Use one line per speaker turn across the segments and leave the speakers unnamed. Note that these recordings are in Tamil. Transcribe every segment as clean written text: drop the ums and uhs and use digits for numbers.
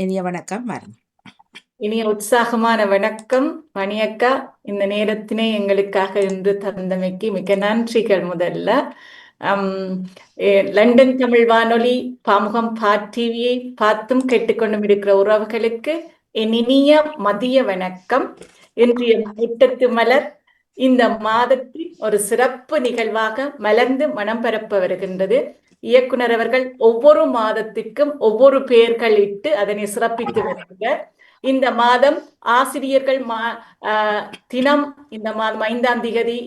இனிய வணக்கம் வரும்.
இனிய உற்சாகமான வணக்கம் மணியக்கா. இந்த நேரத்தினை எங்களுக்காக இன்று தந்தமைக்கு மிக நன்றிகள். முதல்ல அம், லண்டன் தமிழ் வானொலி பாமுகம் டிவியை பார்த்தும் கேட்டுக்கொண்டும் இருக்கிற உறவுகளுக்கு என் இனிய மதிய வணக்கம். இன்றைய முட்டத்து மலர் இந்த மாதத்தில் ஒரு சிறப்பு நிகழ்வாக மலர்ந்து மனம் பரப்ப வருகின்றது. இயக்குனர் அவர்கள் ஒவ்வொரு மாதத்திற்கும் ஒவ்வொரு பெயர்கள் இட்டு அதனை சிறப்பித்து வருகிறார். இந்த மாதம் ஆசிரியர்கள் தினம் இந்த மாதம் 5ஆம் தேதி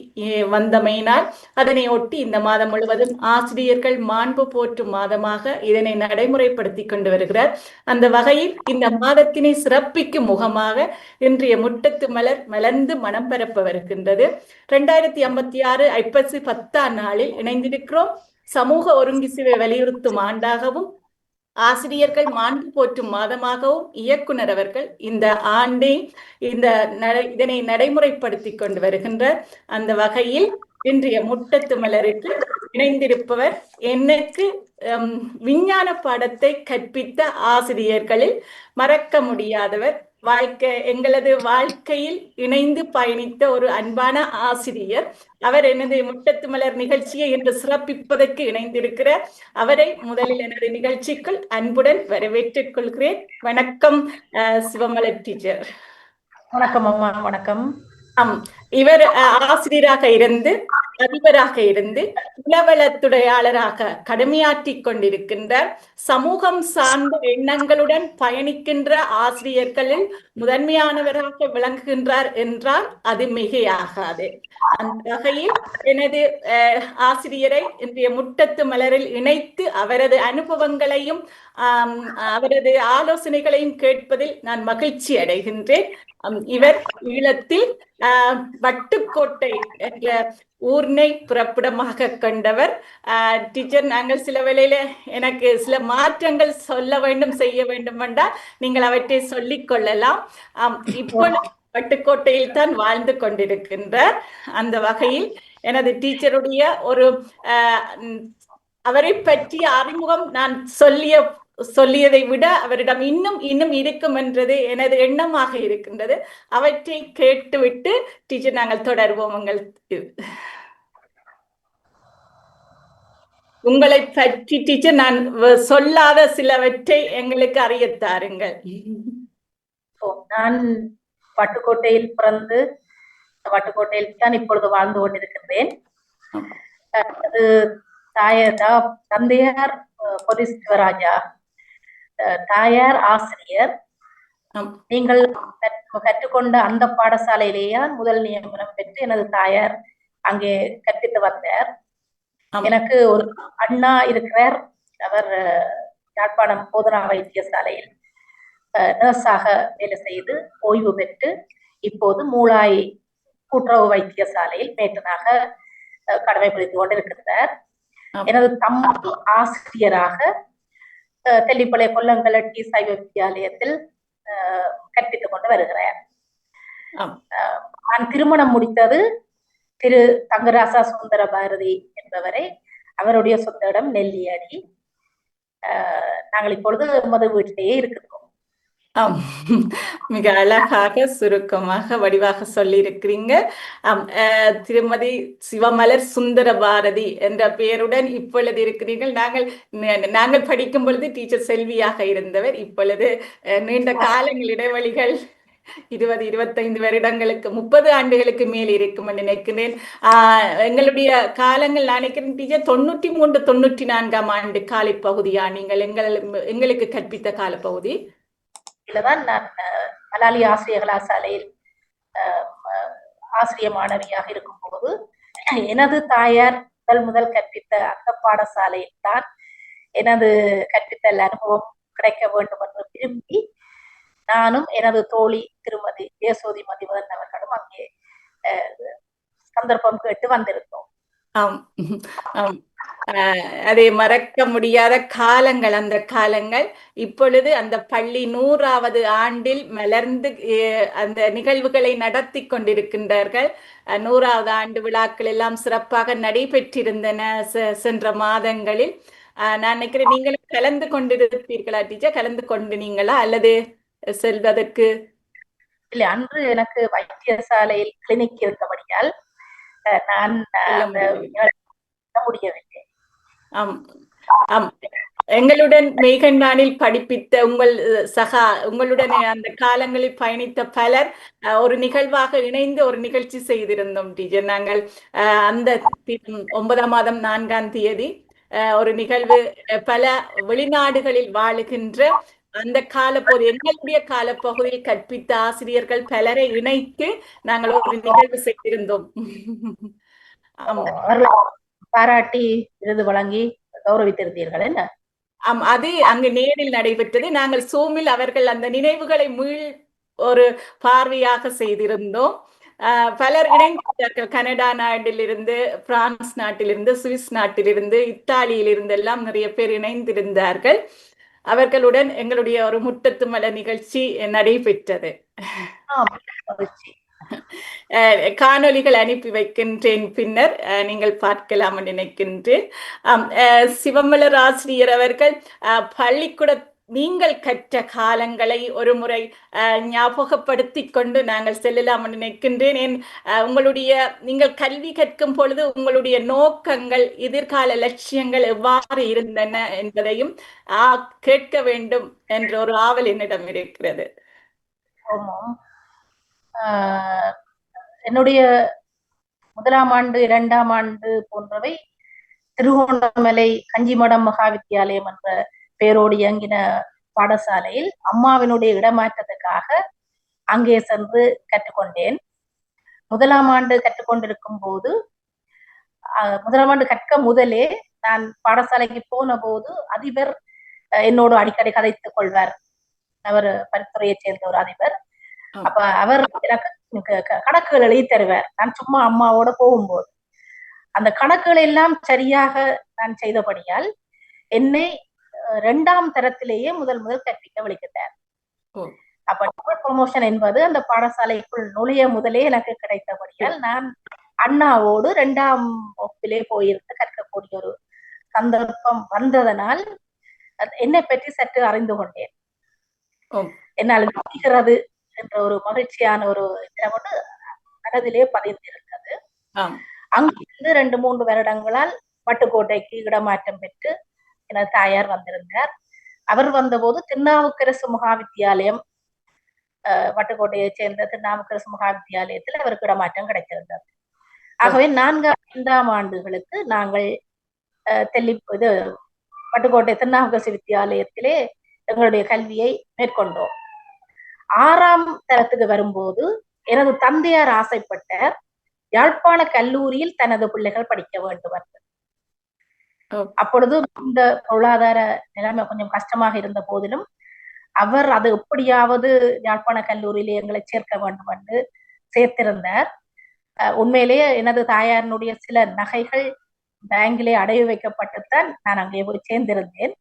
வந்தமையினால் அதனை ஒட்டி இந்த மாதம் முழுவதும் ஆசிரியர்கள் மாண்பு போற்றும் மாதமாக இதனை நடைமுறைப்படுத்தி கொண்டு வருகிறார். அந்த வகையில் இந்த மாதத்தினை சிறப்பிக்கும் முகமாக இன்றைய முட்டத்து மலர் மலர்ந்து மனம் பரப்ப வருகின்றது. 2056 ஐப்பசி 10ஆம் நாளில் இணைந்திருக்கிறோம். சமூக ஒருங்கிசைவை வலியுறுத்தும் ஆண்டாகவும் ஆசிரியர்கள் மாண்பு போற்றும் மாதமாகவும் இயக்குனர் அவர்கள் இந்த ஆண்டை இதனை நடைமுறைப்படுத்தி கொண்டு வருகின்ற அந்த வகையில் இன்றைய முட்டத்து மலருக்கு இணைந்திருப்பவர் எனக்கு விஞ்ஞான பாடத்தை கற்பித்த ஆசிரியர்களில் மறக்க முடியாதவர், எங்களது வாழ்க்கையில் இணைந்து பயணித்த ஒரு அன்பான ஆசிரியர். அவர் எனது முட்டத்து மலர் நிகழ்ச்சியை என்று சிறப்பிப்பதற்கு இணைந்திருக்கிறார். அவரை முதலில் எனது நிகழ்ச்சிக்குள் அன்புடன் வரவேற்றுக் கொள்கிறேன். வணக்கம் சிவமலர் டீச்சர்.
வணக்கம் அம்மா. வணக்கம்.
இவர் ஆசிரியராக இருந்து அதிபராக இருந்து உளவளத்துறையாளராக கடமையாற்றிக் கொண்டிருக்கின்றார். சமூகம் சார்ந்த எண்ணங்களுடன் பயணிக்கின்ற ஆசிரியர்களில் முதன்மையானவராக விளங்குகின்றார் என்றால் அது மிகையாகாது. அந்த வகையில் எனது ஆசிரியரை இன்றைய முட்டத்து மலரில் இணைத்து அவரது அனுபவங்களையும் அவரது ஆலோசனைகளையும் கேட்பதில் நான் மகிழ்ச்சி அடைகின்றேன். இவர் ஈழத்தில் வட்டுக்கோட்டை என்ற ஊர்னை புறப்படமாக கொண்டவர். டீச்சர், நாங்கள் சில வேளையில எனக்கு சில மாற்றங்கள் சொல்ல வேண்டும், செய்ய வேண்டும் என்றால் நீங்கள் அவற்றை சொல்லிக் கொள்ளலாம். இப்பொழுது வட்டுக்கோட்டையில் தான் வாழ்ந்து கொண்டிருக்கின்றார். அந்த வகையில் எனது டீச்சருடைய ஒரு அவரை பற்றிய அறிமுகம் நான் சொல்லியதை விட அவரிடம் இன்னும் இன்னும் இருக்கும் என்றது எனது எண்ணமாக இருக்கின்றது. அவற்றை கேட்டுவிட்டு டீச்சர் நாங்கள் தொடர்வோம். உங்களை பற்றி டீச்சர் நான் சொல்லாத சிலவற்றை எங்களுக்கு அறியத்தாருங்கள்.
நான் வட்டுக்கோட்டையில் பிறந்து வட்டுக்கோட்டையில் தான் இப்பொழுது வாழ்ந்து கொண்டிருக்கின்றேன். அது தந்தையார் பொதி சிவராஜா, தாயார் ஆசிரியர். நீங்கள் கற்றுக்கொண்ட அந்த பாடசாலையிலேயே முதல் நியமனம் பெற்று எனது தாயார் அங்கே கற்பித்து வந்தார். எனக்கு ஒரு அண்ணா இருக்கிறார். அவர் யாழ்ப்பாணம் போதனா வைத்தியசாலையில் நர்ஸாக வேலை செய்து ஓய்வு பெற்று இப்போது மூளாய் கூட்டுறவு வைத்தியசாலையில் மேட்டனாக கடமைப்படுத்திக் கொண்டிருக்கிறார். எனது தம்பி ஆசிரியராக தெல்லிப்பளை கொல்லங்கலட்டி சைவ வித்தியாலயத்தில் கற்பித்துக் கொண்டு வருகிறார். நான் திருமணம் முடித்தது திரு தங்கராசா சுந்தர பாரதி என்பவரை. அவருடைய சொந்த இடம் நெல்லியடி. நாங்கள் இப்பொழுது மது வீட்டிலேயே இருக்கிறோம்.
மிக அழகாக சுருக்கமாக வடிவாக சொல்லி இருக்கிறீங்க. திருமதி சிவமலர் சுந்தர பாரதி என்ற பெயருடன் இப்பொழுது இருக்கிறீர்கள். நாங்கள் படிக்கும் பொழுது டீச்சர் செல்வியாக இருந்தவர். இப்பொழுது நீண்ட காலங்கள் இடைவெளிகள் 20-25 வருடங்களுக்கு 30 ஆண்டுகளுக்கு மேல் இருக்கும் நினைக்கிறேன். எங்களுடைய காலங்கள் நினைக்கிறேன் டீச்சர் 93-94ஆம் ஆண்டு காலப்பகுதியா நீங்கள் எங்களுக்கு கற்பித்த காலப்பகுதி?
இதுலதான் நான் மலாலி ஆசிரிய கலாசாலையில் ஆசிரிய மாணவியாக இருக்கும் போது எனது தாயார் முதல் கற்பித்த அந்த பாடசாலையில் தான் எனது கற்பித்தல் அனுபவம் கிடைக்க வேண்டும் என்று விரும்பி நானும் எனது தோழி திருமதி தேசோதி மதிவதன் அவர்களும் அங்கே சந்தர்ப்பம் கேட்டு வந்திருந்தோம்.
அதை மறக்க முடியாத காலங்கள் அந்த காலங்கள். இப்பொழுது அந்த பள்ளி 100வது ஆண்டில் மலர்ந்து அந்த நிகழ்வுகளை நடத்தி கொண்டிருக்கின்றார்கள். 100வது ஆண்டு விழாக்கள் எல்லாம் சிறப்பாக நடைபெற்றிருந்தன சென்ற மாதங்களில். நான் நினைக்கிறேன் நீங்களும் கலந்து கொண்டிருப்பீர்களா டீச்சர்? கலந்து கொண்டினீங்களா அல்லது செல்வதற்கு?
இல்லை, அன்று எனக்கு வைத்தியசாலையில் கிளினிக் இருந்தபடியால் நான்
செல்ல
அந்த
முடியவில்லை.
முடியவில்லை.
ஆம் ஆம். எங்களுடன் மெய்கண்டானில் படிப்பித்த உங்களுடன் அந்த காலங்களில் பயணித்த பலர் ஒரு நிகழ்வாக இணைந்து ஒரு நிகழ்ச்சி செய்திருந்தோம் டீச்சர். நாங்கள் அந்த 9ஆம் மாதம் 4ஆம் தேதி ஒரு நிகழ்வு பல வெளிநாடுகளில் வாழுகின்ற அந்த எங்களுடைய காலப்பகுதியில் கற்பித்த ஆசிரியர்கள் பலரை இணைத்து நாங்கள் ஒரு நிகழ்வு செய்திருந்தோம்.
அவர்களை பாராட்டி விருது வழங்கி கௌரவித்திருந்தீர்கள் என்ன?
அது அங்கு நேரில் நடைபெற்றது. நாங்கள் சூமில் அவர்கள் அந்த நினைவுகளை ஒரு பார்வையாக செய்திருந்தோம். பலர் இணைந்திருந்தார்கள். கனடா நாட்டிலிருந்து, பிரான்ஸ் நாட்டிலிருந்து, சுவிஸ் நாட்டிலிருந்து, இத்தாலியிலிருந்து எல்லாம் நிறைய பேர் இணைந்திருந்தார்கள். அவர்களுடன் எங்களுடைய ஒரு முட்டத்து மலர் நிகழ்ச்சி நடைபெற்றது. காணொலிகள் அனுப்பி வைக்கின்றேன், பின்னர் நீங்கள் பார்க்கலாம் நினைக்கின்றேன். சிவமலர் ஆசிரியர் அவர்கள் பள்ளிக்கூட நீங்கள் கற்ற காலங்களை ஒரு முறை ஞாபகப்படுத்திக் கொண்டு நாங்கள் செல்லலாம் நினைக்கின்றேன். நீங்கள் கல்வி கற்கும் பொழுது உங்களுடைய நோக்கங்கள், எதிர்கால லட்சியங்கள் எவ்வாறு இருந்தன என்பதையும் கேட்க வேண்டும் என்ற ஒரு ஆவல் என்னிடம் இருக்கிறது.
என்னுடைய 1ஆம் ஆண்டு 2ஆம் ஆண்டு போன்றவை திருகோணமலை கஞ்சிமடம் மகாவித்தியாலயம் என்ற பெயரோடு இயங்கின பாடசாலையில் அம்மாவினுடைய இடமாற்றத்துக்காக அங்கே சென்று கற்றுக்கொண்டேன். 1ஆம் ஆண்டு கற்றுக்கொண்டிருக்கும் போது 1ஆம் ஆண்டு கற்க முதலே நான் பாடசாலைக்கு போன போது அதிபர் என்னோடு அடிக்கடி கதைத்துக் கொள்வார். அவர் பரிந்துரையை சேர்ந்த ஒரு அதிபர். அப்ப அவர் எனக்கு கணக்குகள் எழுதி தருவார். நான் சும்மா அம்மாவோட போகும்போது அந்த கணக்குகள் எல்லாம் சரியாக நான் செய்தபடியால் என்னை 2ஆம் தரத்திலேயே முதல் கற்பிக்க விളിக்கிட்டார். அப்ப டபுள் ப்ரமோஷன் என்பது அந்த பாடசாலைக்குள் நுழைய முதலே எனக்கு கிடைத்தபடியால் நான் அண்ணாவோடு 2ஆம் வகுப்பிலே போயிருந்து கற்கக்கூடிய ஒரு சந்தர்ப்பம் வந்ததனால் என்னை பற்றி சற்று அறிந்து கொண்டேன். என்னால் முடிகிறது என்ற ஒரு மகிழ்ச்சியான ஒரு மனதிலே பதிந்திருந்தது. அங்கிருந்து 2-3 வருடங்களால் வட்டுக்கோட்டைக்கு இடமாற்றம் பெற்று எனது தாயார் வந்திருந்தார். அவர் வந்தபோது திருநாவுக்கரசு மகாவித்தியாலயம், வட்டுக்கோட்டையை சேர்ந்த திருநாவுக்கரசு மகாவித்தியாலயத்தில் அவருக்கு இடமாற்றம் கிடைத்திருந்தது. ஆகவே 4ஆம் ஆண்டுகளுக்கு நாங்கள் வட்டுக்கோட்டை திருநாவுக்கரசு வித்தியாலயத்திலே எங்களுடைய கல்வியை மேற்கொண்டோம். 6ஆம் தரத்துக்கு வரும்போது எனது தந்தையார் ஆசைப்பட்டார் யாழ்ப்பாண கல்லூரியில் தனது பிள்ளைகள் படிக்க வேண்டும் என்று. அப்பொழுது இந்த பொருளாதார நிலைமை கொஞ்சம் கஷ்டமாக இருந்த போதிலும் அவர் அது எப்படியாவது யாழ்ப்பாண கல்லூரியிலே எங்களை சேர்க்க வேண்டும் என்று சேர்த்திருந்தார். உண்மையிலேயே எனது தாயாரினுடைய சில நகைகள் பேங்கிலே அடைவு வைக்கப்பட்டுத்தான் நான் அங்கே போய் சேர்ந்திருந்தேன்.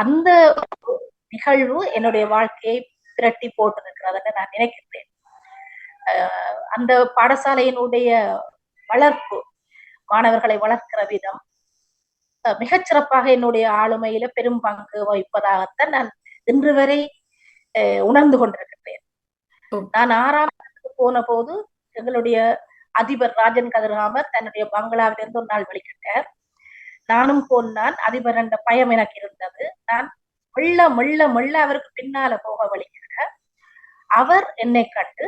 அந்த நிகழ்வு என்னுடைய வாழ்க்கையை திரட்டி போட்டிருக்கிறது என்று நான் நினைக்கின்றேன். அந்த பாடசாலையினுடைய வளர்ப்பு, மாணவர்களை வளர்க்கிற விதம் மிகச்சிறப்பாக என்னுடைய ஆளுமையில பெரும் பங்கு வகிப்பதாகத்தான் நான் இன்று வரை உணர்ந்து கொண்டிருக்கின்றேன். நான் 6ஆம் ஆண்டுக்கு போன போது எங்களுடைய அதிபர் ராஜன் கதிர்காமர் தன்னுடைய பங்களாவிலிருந்து ஒரு நாள் வெளிக்கிட்டார். நானும் போனான். அதிபர் என்ற பயம் எனக்கு இருந்தது. நான் மெல்ல அவருக்கு பின்னால போக வழிகிற அவர் என்னை கண்டு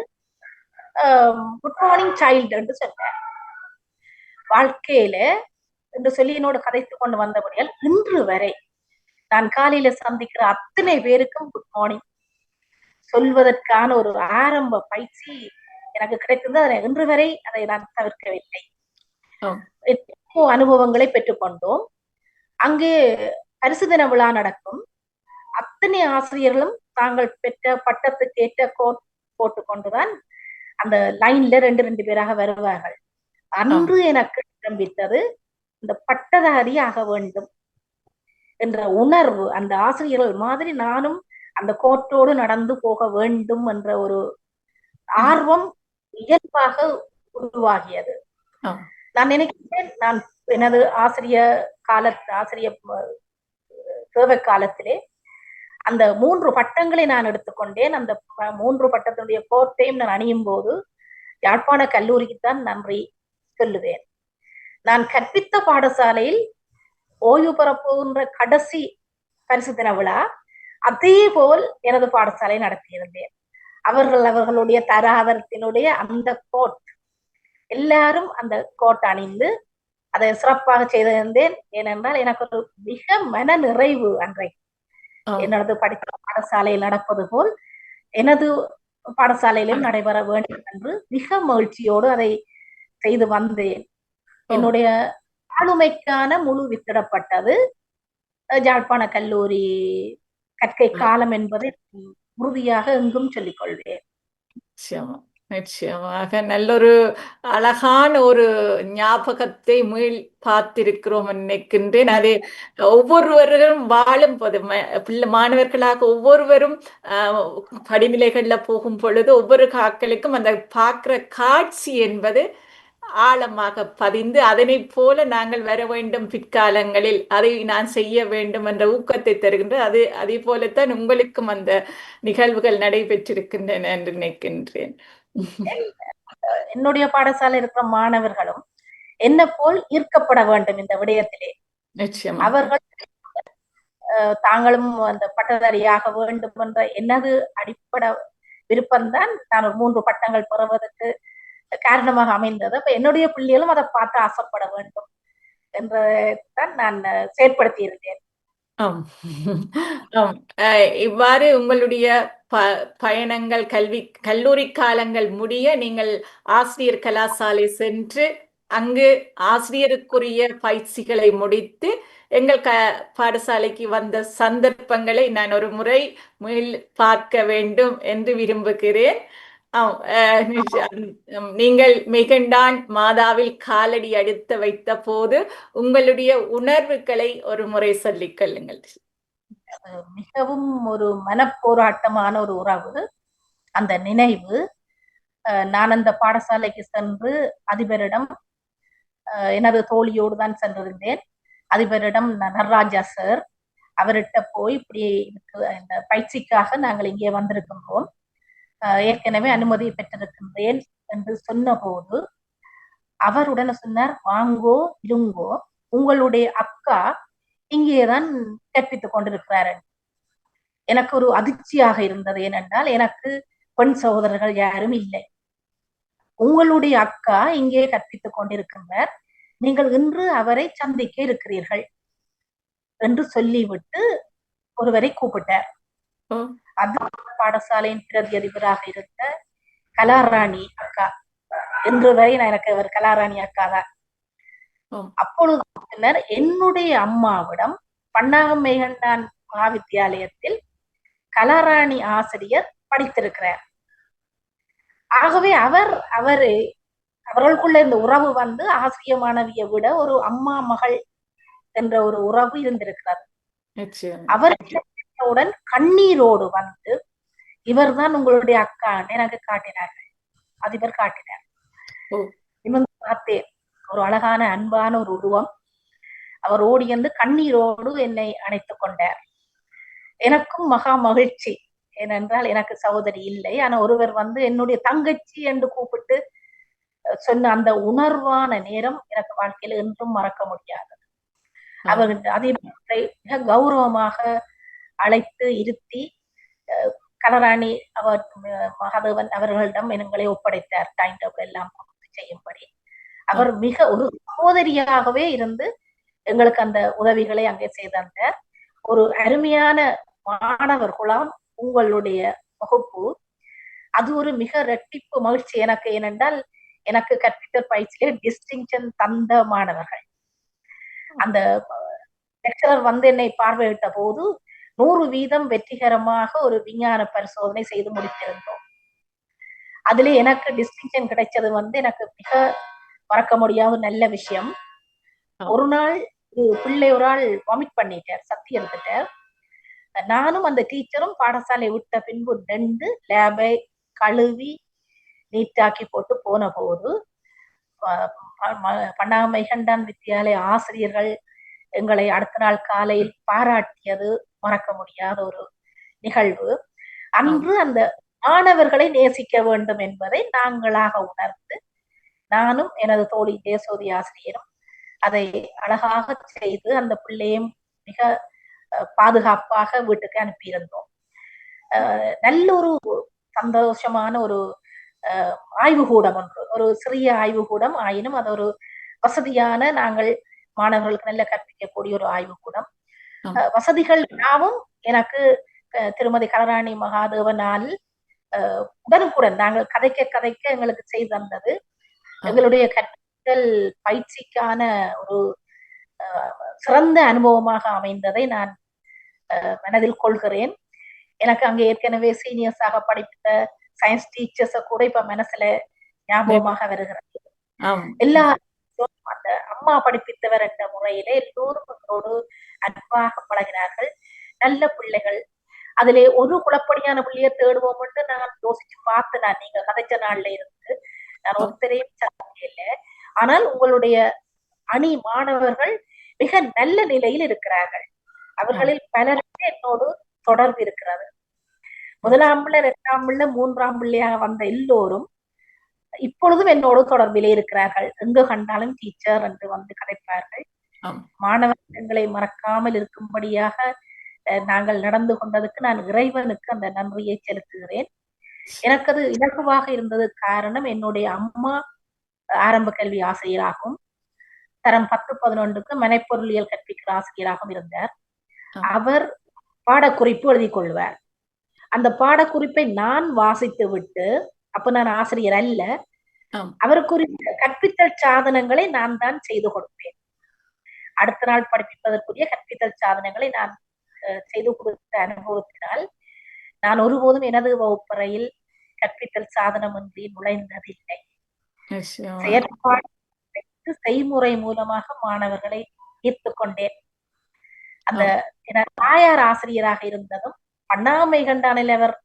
குட் மார்னிங் சைல்டு என்று சொன்னார். வாழ்க்கையில என்று சொல்லி என்னோட கதைத்து கொண்டு வந்தபடியால் இன்று வரை நான் காலையில சந்திக்கிற அத்தனை பேருக்கும் குட் மார்னிங் சொல்வதற்கான ஒரு ஆரம்ப பயிற்சி எனக்கு கிடைத்திருந்தது. அதை இன்று வரை அதை நான் தவிர்க்கவில்லை. எத்தனையோ அனுபவங்களை பெற்றுக்கொண்டோம். அங்கே பரிசு தின விழா நடக்கும். அத்தனை ஆசிரியர்களும் தாங்கள் பெற்ற பட்டத்துக்கு ஏற்ற கோட் போட்டுக்கொண்டுதான் அந்த லைன்ல 2 பேராக வருவார்கள். அன்று எனக்கு ஆரம்பித்தது இந்த பட்டதாரி ஆக வேண்டும் என்ற உணர்வு. அந்த ஆசிரியர்கள் மாதிரி நானும் அந்த கோட்டோடு நடந்து போக வேண்டும் என்ற ஒரு ஆர்வம் இயல்பாக உருவாகியது. நான் நினைக்கிறேன், நான் எனது ஆசிரியர் தேவை காலத்திலே அந்த 3 பட்டங்களை நான் எடுத்துக்கொண்டேன். அந்த 3 பட்டத்தினுடைய கோட்டையும் நான் அணியும் போது யாழ்ப்பாண கல்லூரிக்குத்தான் நன்றி சொல்லுவேன். நான் கற்பித்த பாடசாலையில் ஓய்வு பெறப்போகின்ற கடைசி பரிசு தின விழா அதே போல் எனது பாடசாலை நடத்தியிருந்தேன். அவர்களுடைய தராதரத்தினுடைய அந்த கோட் எல்லாரும் அந்த கோட் அணிந்து அதை சிறப்பாக செய்திருந்தேன். ஏனென்றால் எனக்கு ஒரு மிக மன நிறைவு அன்றைக்கு எனது படித்த பாடசாலையில் நடப்பது போல் எனது பாடசாலையிலும் நடைபெற வேண்டும் என்று மிக மகிழ்ச்சியோடு அதை செய்து வந்தேன். என்னுடைய ஆளுமைக்கான முழு வித்திடப்பட்டது யாழ்ப்பாண கல்லூரி கற்கை காலம் என்பதை உறுதியாக எங்கும் சொல்லிக் கொள்வேன்.
நிச்சயமாக நல்லொரு அழகான ஒரு ஞாபகத்தை மீள் பார்த்திருக்கிறோம் நினைக்கின்றேன். அது ஒவ்வொருவரும் வாழும் போது மாணவர்களாக ஒவ்வொருவரும் படிநிலைகள்ல போகும் பொழுது ஒவ்வொரு காக்களுக்கும் அந்த பார்க்கிற காட்சி என்பது ஆழமாக பதிந்து அதனை போல நாங்கள் வர வேண்டும் பிற்காலங்களில், அதை நான் செய்ய வேண்டும் என்ற ஊக்கத்தை தருகின்ற அதே போலத்தான் உங்களுக்கும் அந்த நிகழ்வுகள் நடைபெற்றிருக்கின்றன என்று நினைக்கின்றேன்.
என்னுடைய பாடசாலை இருக்கிற மாணவர்களும் என்ன போல் ஈர்க்கப்பட வேண்டும் இந்த விடயத்திலே. அவர்கள் தாங்களும் அந்த பட்டதாரியாக வேண்டும் என்ற எனது அடிப்படை விருப்பம்தான் நான் ஒரு 3 பட்டங்கள் பெறுவதற்கு காரணமாக அமைந்தது. அப்ப என்னுடைய பிள்ளைகளும் அதை பார்த்து ஆசைப்பட வேண்டும் என்றதான் நான் செயற்படுத்தி இருந்தேன்.
இவ்வாறு உங்களுடைய பயணங்கள் கல்லூரி காலங்கள் முடிய நீங்கள் ஆசிரியர் கலாசாலை சென்று அங்கு ஆசிரியருக்குரிய பயிற்சிகளை முடித்து எங்கள் பாடசாலைக்கு வந்த சந்தர்ப்பங்களை நான் ஒரு முறை மீள் பார்க்க வேண்டும் என்று விரும்புகிறேன். நீங்கள் மெகண்டான் மாதாவில் காலடி அடுத்து வைத்த போது உங்களுடைய உணர்வுகளை ஒரு முறை சொல்லிக் கொள்ளுங்கள்.
மிகவும் ஒரு மனப்போராட்டமான ஒரு உறவு அந்த நினைவு. நான் அந்த பாடசாலைக்கு சென்று அதிபரிடம் எனது தோழியோடு தான் சென்றிருந்தேன். அதிபரிடம் நடராஜா சார் அவர்கிட்ட போய் இப்படி இந்த பயிற்சிக்காக நாங்கள் இங்கே வந்திருக்கின்றோம், ஏற்கனவே அனுமதி பெற்றிருக்கின்றேன் என்று சொன்ன போது அவருடன் சொன்னார், வாங்கோ இருங்கோ, உங்களுடைய அக்கா இங்கேதான் கற்பித்துக் கொண்டிருக்கிறார். எனக்கு ஒரு அதிர்ச்சியாக இருந்தது. ஏனென்றால் எனக்கு பெண் சகோதரர்கள் யாரும் இல்லை. உங்களுடைய அக்கா இங்கே கற்பித்துக் கொண்டிருக்கின்றார், நீங்கள் இன்று அவரை சந்திக்க இருக்கிறீர்கள் என்று சொல்லிவிட்டு ஒருவரை கூப்பிட்டார். அது பாடசாலையின் பிரதி அதிபராக இருந்த கலாராணி அக்கா. இன்று வரை எனக்கு அவர் கலாராணி அக்கா தான். அப்பொழுது என்னுடைய அம்மாவிடம் பன்னாகம் மெய்கண்டான் மகாவித்தியாலயத்தில் கலாராணி ஆசிரியர் படித்திருக்கிறார். ஆகவே அவர்களுக்குள்ள இந்த உறவு வந்து ஆசிரிய மாணவியை விட ஒரு அம்மா மகள் என்ற ஒரு உறவு இருந்திருக்கிறது. அவர்களுடன் கண்ணீரோடு வந்து இவர்தான் உங்களுடைய அக்கான்னு எனக்கு காட்டினார்கள். அதிபர் காட்டினார். பார்த்தேன், ஒரு அழகான அன்பான ஒரு உருவம். அவர் ஓடி வந்து கண்ணீரோடு என்னை அணைத்துக் கொண்டார். எனக்கும் மகா மகிழ்ச்சி. ஏனென்றால் எனக்கு சகோதரி இல்லை, ஆனா ஒருவர் வந்து என்னுடைய தங்கச்சி என்று கூப்பிட்டு சொன்ன அந்த உணர்வான நேரம் எனக்கு வாழ்க்கையில என்றும் மறக்க முடியாதது. அவர்கள் அதே மிக கௌரவமாக அழைத்து இருத்தி கலராணி மகாதேவன் அவர்களிடம் எங்களை ஒப்படைத்தார், டைம் டேபிள் எல்லாம் செய்யும்படி. அவர் மிக ஒரு சகோதரியாகவே இருந்து எங்களுக்கு அந்த உதவிகளை அங்கே செய்தார். ஒரு அருமையான மாணவர் குழாம் உங்களுடைய வகுப்பு, அது ஒரு மிக இரட்டிப்பு மகிழ்ச்சி எனக்கு. ஏனென்றால் எனக்கு கற்பித்த பயிற்சியிலே டிஸ்டிங்ஷன் தந்த மாணவர்கள். அந்த லெக்சரர் வந்து என்னை பார்வையிட்ட போது 100% வெற்றிகரமாக ஒரு விஞ்ஞான பரிசோதனை செய்து முடித்திருந்தோம். அதுல எனக்கு டிஸ்டிங்ஷன் கிடைச்சது வந்து எனக்கு மிக மறக்க முடியாத நல்ல விஷயம். ஒரு நாள் பிள்ளை ஒரு ஆள் வாமிட் பண்ணிட்டார், சத்தி எடுத்துட்டார். நானும் அந்த டீச்சரும் பாடசாலை விட்ட பின்பு 2 லேபை கழுவி நீட்டாக்கி போட்டு போன போது பன்னாகம் மெய்கண்டான் வித்தியாலய ஆசிரியர்கள் எங்களை அடுத்த நாள் காலையில் பாராட்டியது மறக்க முடியாத ஒரு நிகழ்வு. அன்று அந்த மாணவர்களை நேசிக்க வேண்டும் என்பதை நாங்களாக உணர்ந்து நானும் எனது தோழி ஜெயசோதி ஆசிரியரும் அதை அழகாக செய்து அந்த பிள்ளையும் மிக பாதுகாப்பாக வீட்டுக்கு அனுப்பியிருந்தோம். நல்ல ஒரு சந்தோஷமான ஒரு ஆய்வுகூடம் ஒன்று, ஒரு சிறிய ஆய்வுகூடம் ஆயினும் அது ஒரு வசதியான, நாங்கள் மாணவர்களுக்கு நல்ல கற்பிக்கக்கூடிய ஒரு ஆய்வுக்கூடம். வசதிகள் யாவும் எனக்கு திருமதி கலராணி மகாதேவனால் உடனுக்குடன் நாங்கள் கதைக்க எங்களுக்கு செய்து தந்தது எங்களுடைய கற்பித்தல் பயிற்சிக்கான ஒரு சிறந்த அனுபவமாக அமைந்ததை நான் மனதில் கொள்கிறேன். எனக்கு அங்கே ஏற்கனவே சீனியர்ஸாக படித்த சயின்ஸ் டீச்சர்ஸ கூட இப்ப மனசுல ஞாபகமாக வருகிறது. எல்லா அந்த அம்மா படிப்பித்தவர் என்ற முறையிலே எல்லோரும் எங்களோடு அன்பாக பழகினார்கள். நல்ல பிள்ளைகள். அதிலே ஒரு குழப்படியான பிள்ளைய தேடுவோம் நான் யோசிச்சு பார்த்தேன். நான் நீங்க கதைச்ச நாள்ல இருந்து நான் ஒருத்தரையும் இல்லை. ஆனால் உங்களுடைய அணி மாணவர்கள் மிக நல்ல நிலையில் இருக்கிறார்கள். அவர்களில் பலருக்கு என்னோடு தொடர்பு இருக்கிறது. முதலாம் பிள்ளை, இரண்டாம் பிள்ளை, மூன்றாம் பிள்ளையாக வந்த எல்லோரும் இப்பொழுதும் என்னோடு தொடர்பிலே இருக்கிறார்கள். எங்கு கண்டாலும் டீச்சர் என்று வந்து கதைப்பார்கள். மாணவர்கள் எங்களை மறக்காமல் இருக்கும்படியாக நாங்கள் நடந்து கொண்டதுக்கு நான் இறைவனுக்கு அந்த நன்றியை செலுத்துகிறேன். எனக்கு அது இலகுவாக இருந்தது. காரணம், என்னுடைய அம்மா ஆரம்ப கல்வி ஆசிரியராகவும் தரம் 10-11க்கு மனைப்பொருளியல் கற்பிக்கிற ஆசிரியராகவும் இருந்தார். அவர் பாடக்குறிப்பு எழுதி கொள்வார். அந்த பாடக்குறிப்பை நான் வாசித்து விட்டு, அப்ப நான் ஆசிரியர் அல்ல, அவருக்குரிய கற்பித்தல் சாதனங்களை நான் தான் செய்து கொடுப்பேன். அடுத்த நாள் படிப்பிப்பதற்குரிய கற்பித்தல் சாதனங்களை நான் செய்து கொடுத்த அனுபவத்தினால் நான் ஒருபோதும் எனது வகுப்பறையில் கற்பித்தல் சாதனம் ஒன்றி நுழைந்ததில்லை. செயற்பாடு செய்முறை மூலமாக மாணவர்களை ஈர்த்துக் கொண்டேன். அந்த தாயார் ஆசிரியராக இருந்ததும் அண்ணாமை கண்டானில் அவர்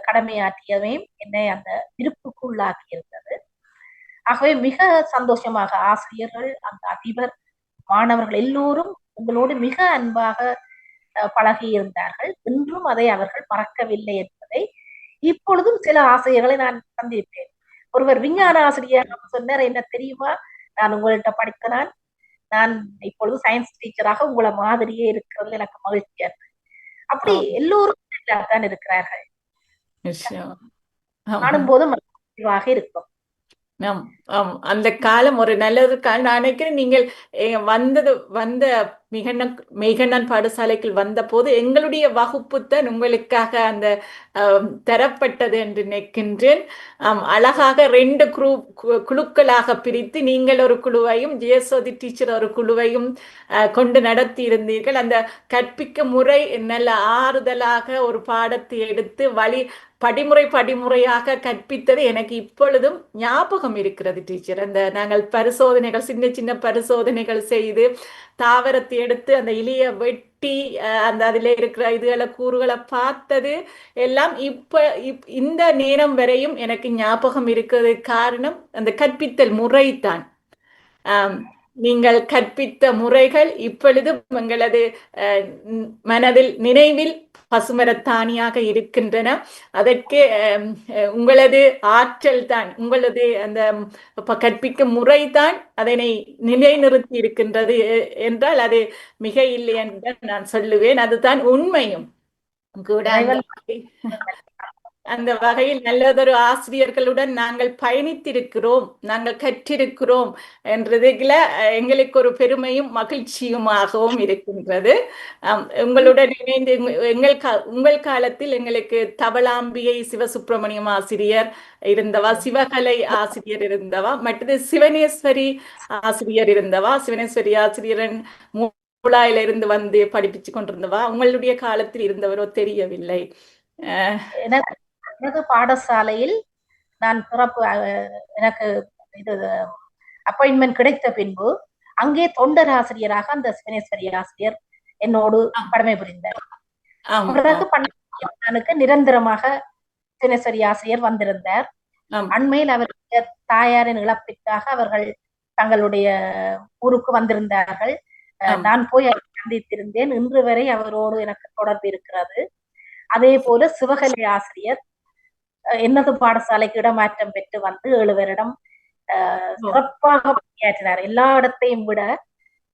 கடமையாற்றியவையும் என்னை அந்த விருப்புக்குள்ளாக்கி இருந்தது. ஆகவே மிக சந்தோஷமாக ஆசிரியர்கள், அந்த அதிபர், மாணவர்கள் எல்லோரும் உங்களோடு மிக அன்பாக பழகி இருந்தார்கள். இன்றும் அதை அவர்கள் மறக்கவில்லை என்பதை இப்பொழுதும் சில ஆசிரியர்களை நான் சந்திப்பேன். ஒருவர் விஞ்ஞான ஆசிரியர் சொன்னார், என்ன தெரியுமா, நான் உங்கள்கிட்ட படித்தனால் நான் இப்பொழுது சயின்ஸ் டீச்சராக உங்களை மாதிரியே இருக்கிறது எனக்கு மகிழ்ச்சியா இருக்கு. அப்படி எல்லோரும் தான் இருக்கிறார்கள். காணும் போதும் இருக்கும்.
அந்த காலம் ஒரு நல்லது காலம். நான் நினைக்கிறேன் நீங்கள் வந்த மெய்கண்ணன் பாடசாலைக்கு வந்த போது எங்களுடைய வகுப்பு தான் உங்களுக்காக அந்த தரப்பட்டது என்று நினைக்கின்றேன். அழகாக 2 குழுக்களாக பிரித்து நீங்கள் ஒரு குழுவையும் ஜெயசோதி டீச்சர் ஒரு குழுவையும் கொண்டு நடத்தி இருந்தீர்கள். அந்த கற்பிக்க முறை நல்ல ஆறுதலாக ஒரு பாடத்தை எடுத்து படிமுறையாக கற்பித்தது எனக்கு இப்பொழுதும் ஞாபகம் இருக்கிறது டீச்சர். அந்த நாங்கள் பரிசோதனைகள், சின்ன பரிசோதனைகள் செய்து தாவரத்தை எடுத்து அந்த இலையை வெட்டி அந்த அதில் இருக்கிற இதுகளை கூறுகளை பார்த்தது எல்லாம் இந்த நேரம் வரையும் எனக்கு ஞாபகம் இருக்கிறது. காரணம் அந்த கற்பித்தல் முறைதான். நீங்கள் கற்பித்த முறைகள் இப்பொழுதும் எங்களது மனதில் நினைவில் பசுமரத்தானியாக இருக்கின்றன. அதற்கு உங்களது ஆற்றல் தான், உங்களது அந்த கற்பிக்கும் முறைதான் அதனை நிலைநிறுத்தி இருக்கின்றது என்றால் அது மிக இல்லை என்று நான் சொல்லுவேன். அதுதான் உண்மையும் கூட. அந்த வகையில் நல்லதொரு ஆசிரியர்களுடன் நாங்கள் பயணித்திருக்கிறோம், நாங்கள் கற்றிருக்கிறோம் என்றதுல எங்களுக்கு ஒரு பெருமையும் மகிழ்ச்சியுமாகவும் இருக்கின்றது. உங்களுடன் இணைந்து உங்கள் காலத்தில் எங்களுக்கு தவளாம்பிகை சிவசுப்பிரமணியம் ஆசிரியர் இருந்தவா, சிவகலை ஆசிரியர் இருந்தவா, மற்றது சிவனேஸ்வரி ஆசிரியர் இருந்தவா. சிவனேஸ்வரி ஆசிரியரன் மூலாயில இருந்து வந்து படிப்பிச்சு கொண்டிருந்தவா. உங்களுடைய காலத்தில் இருந்தவரோ தெரியவில்லை.
எனது பாடசாலையில் நான் எனக்கு இது அப்பாயின்மெண்ட் கிடைத்த பின்பு அங்கே தொண்டர் ஆசிரியராக அந்த சிவனேஸ்வரி ஆசிரியர் என்னோடு கடமை புரிந்தார். பிறகு எனக்கு நிரந்தரமாக சிவனேஸ்வரி ஆசிரியர் வந்திருந்தார். அண்மையில் அவருடைய தாயாரின் இழப்பிற்காக அவர்கள் தங்களுடைய ஊருக்கு வந்திருந்தார்கள். நான் போய் அவரை சந்தித்திருந்தேன். இன்று வரை அவரோடு எனக்கு தொடர்பு இருக்கிறது. அதே போல சிவகலை ஆசிரியர் எனது பாடசாலைக்கு இடமாற்றம் பெற்று வந்து 7 வருடம் சிறப்பாக பணியாற்றினார். எல்லா இடத்தையும் விட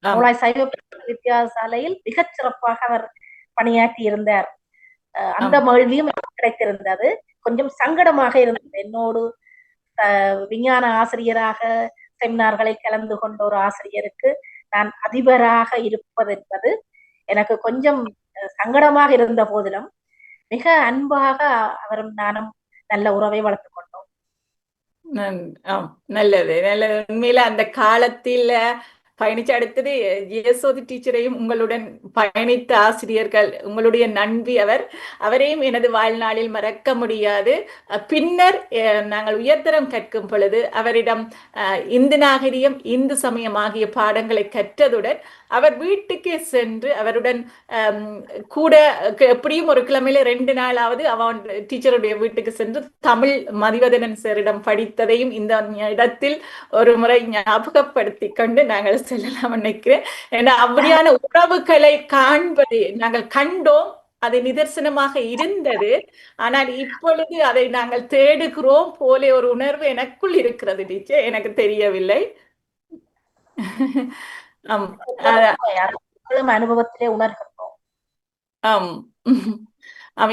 மூலாய் சைவ வித்தியாசாலையில் மிகச் சிறப்பாக அவர் பணியாற்றி இருந்தார். அந்த மகிழ்வியும் கிடைத்திருந்தது. கொஞ்சம் சங்கடமாக இருந்தது. என்னோடு விஞ்ஞான ஆசிரியராக செமினார்களை கலந்து கொண்ட ஒரு ஆசிரியருக்கு நான் அதிபராக இருப்பது என்பது எனக்கு கொஞ்சம் சங்கடமாக இருந்த போதிலும் மிக அன்பாக அவரும் நானும் நல்ல உறவை வளர்த்துக் கொண்டோம்.
நல்லது நல்லது. உண்மையில அந்த காலத்தில் பயணிச்சு அடுத்தது யசோதி டீச்சரையும் உங்களுடன் பயணித்த ஆசிரியர்கள், உங்களுடைய நண்பி அவரையும் எனது வாழ்நாளில் மறக்க முடியாது. பின்னர் நாங்கள் உயர்தரம் கற்கும் பொழுது அவரிடம் இந்து நாகரிகம், இந்து சமயம் ஆகிய பாடங்களை கற்றதுடன் அவர் வீட்டுக்கே சென்று அவருடன் கூட எப்படியும் ஒரு கிழமையில 2 நாளாவது அவன் டீச்சருடைய வீட்டுக்கு சென்று தமிழ் மதிவதனன் சாரிடம் படித்ததையும் இந்த இடத்தில் ஒரு முறை ஞாபகப்படுத்தி கொண்டு நாங்கள் செல்லலாம் நினைக்கிறேன். ஏன்னா அப்படியான உறவுகளை காண்பது நாங்கள் கண்டோம், அது நிதர்சனமாக இருந்தது. ஆனால் இப்பொழுது அதை நாங்கள் தேடுகிறோம் போல ஒரு உணர்வு எனக்குள் இருக்கிறது டீச்சர், எனக்கு தெரியவில்லை.
அனுபவத்திலே உணர்கிறோம்.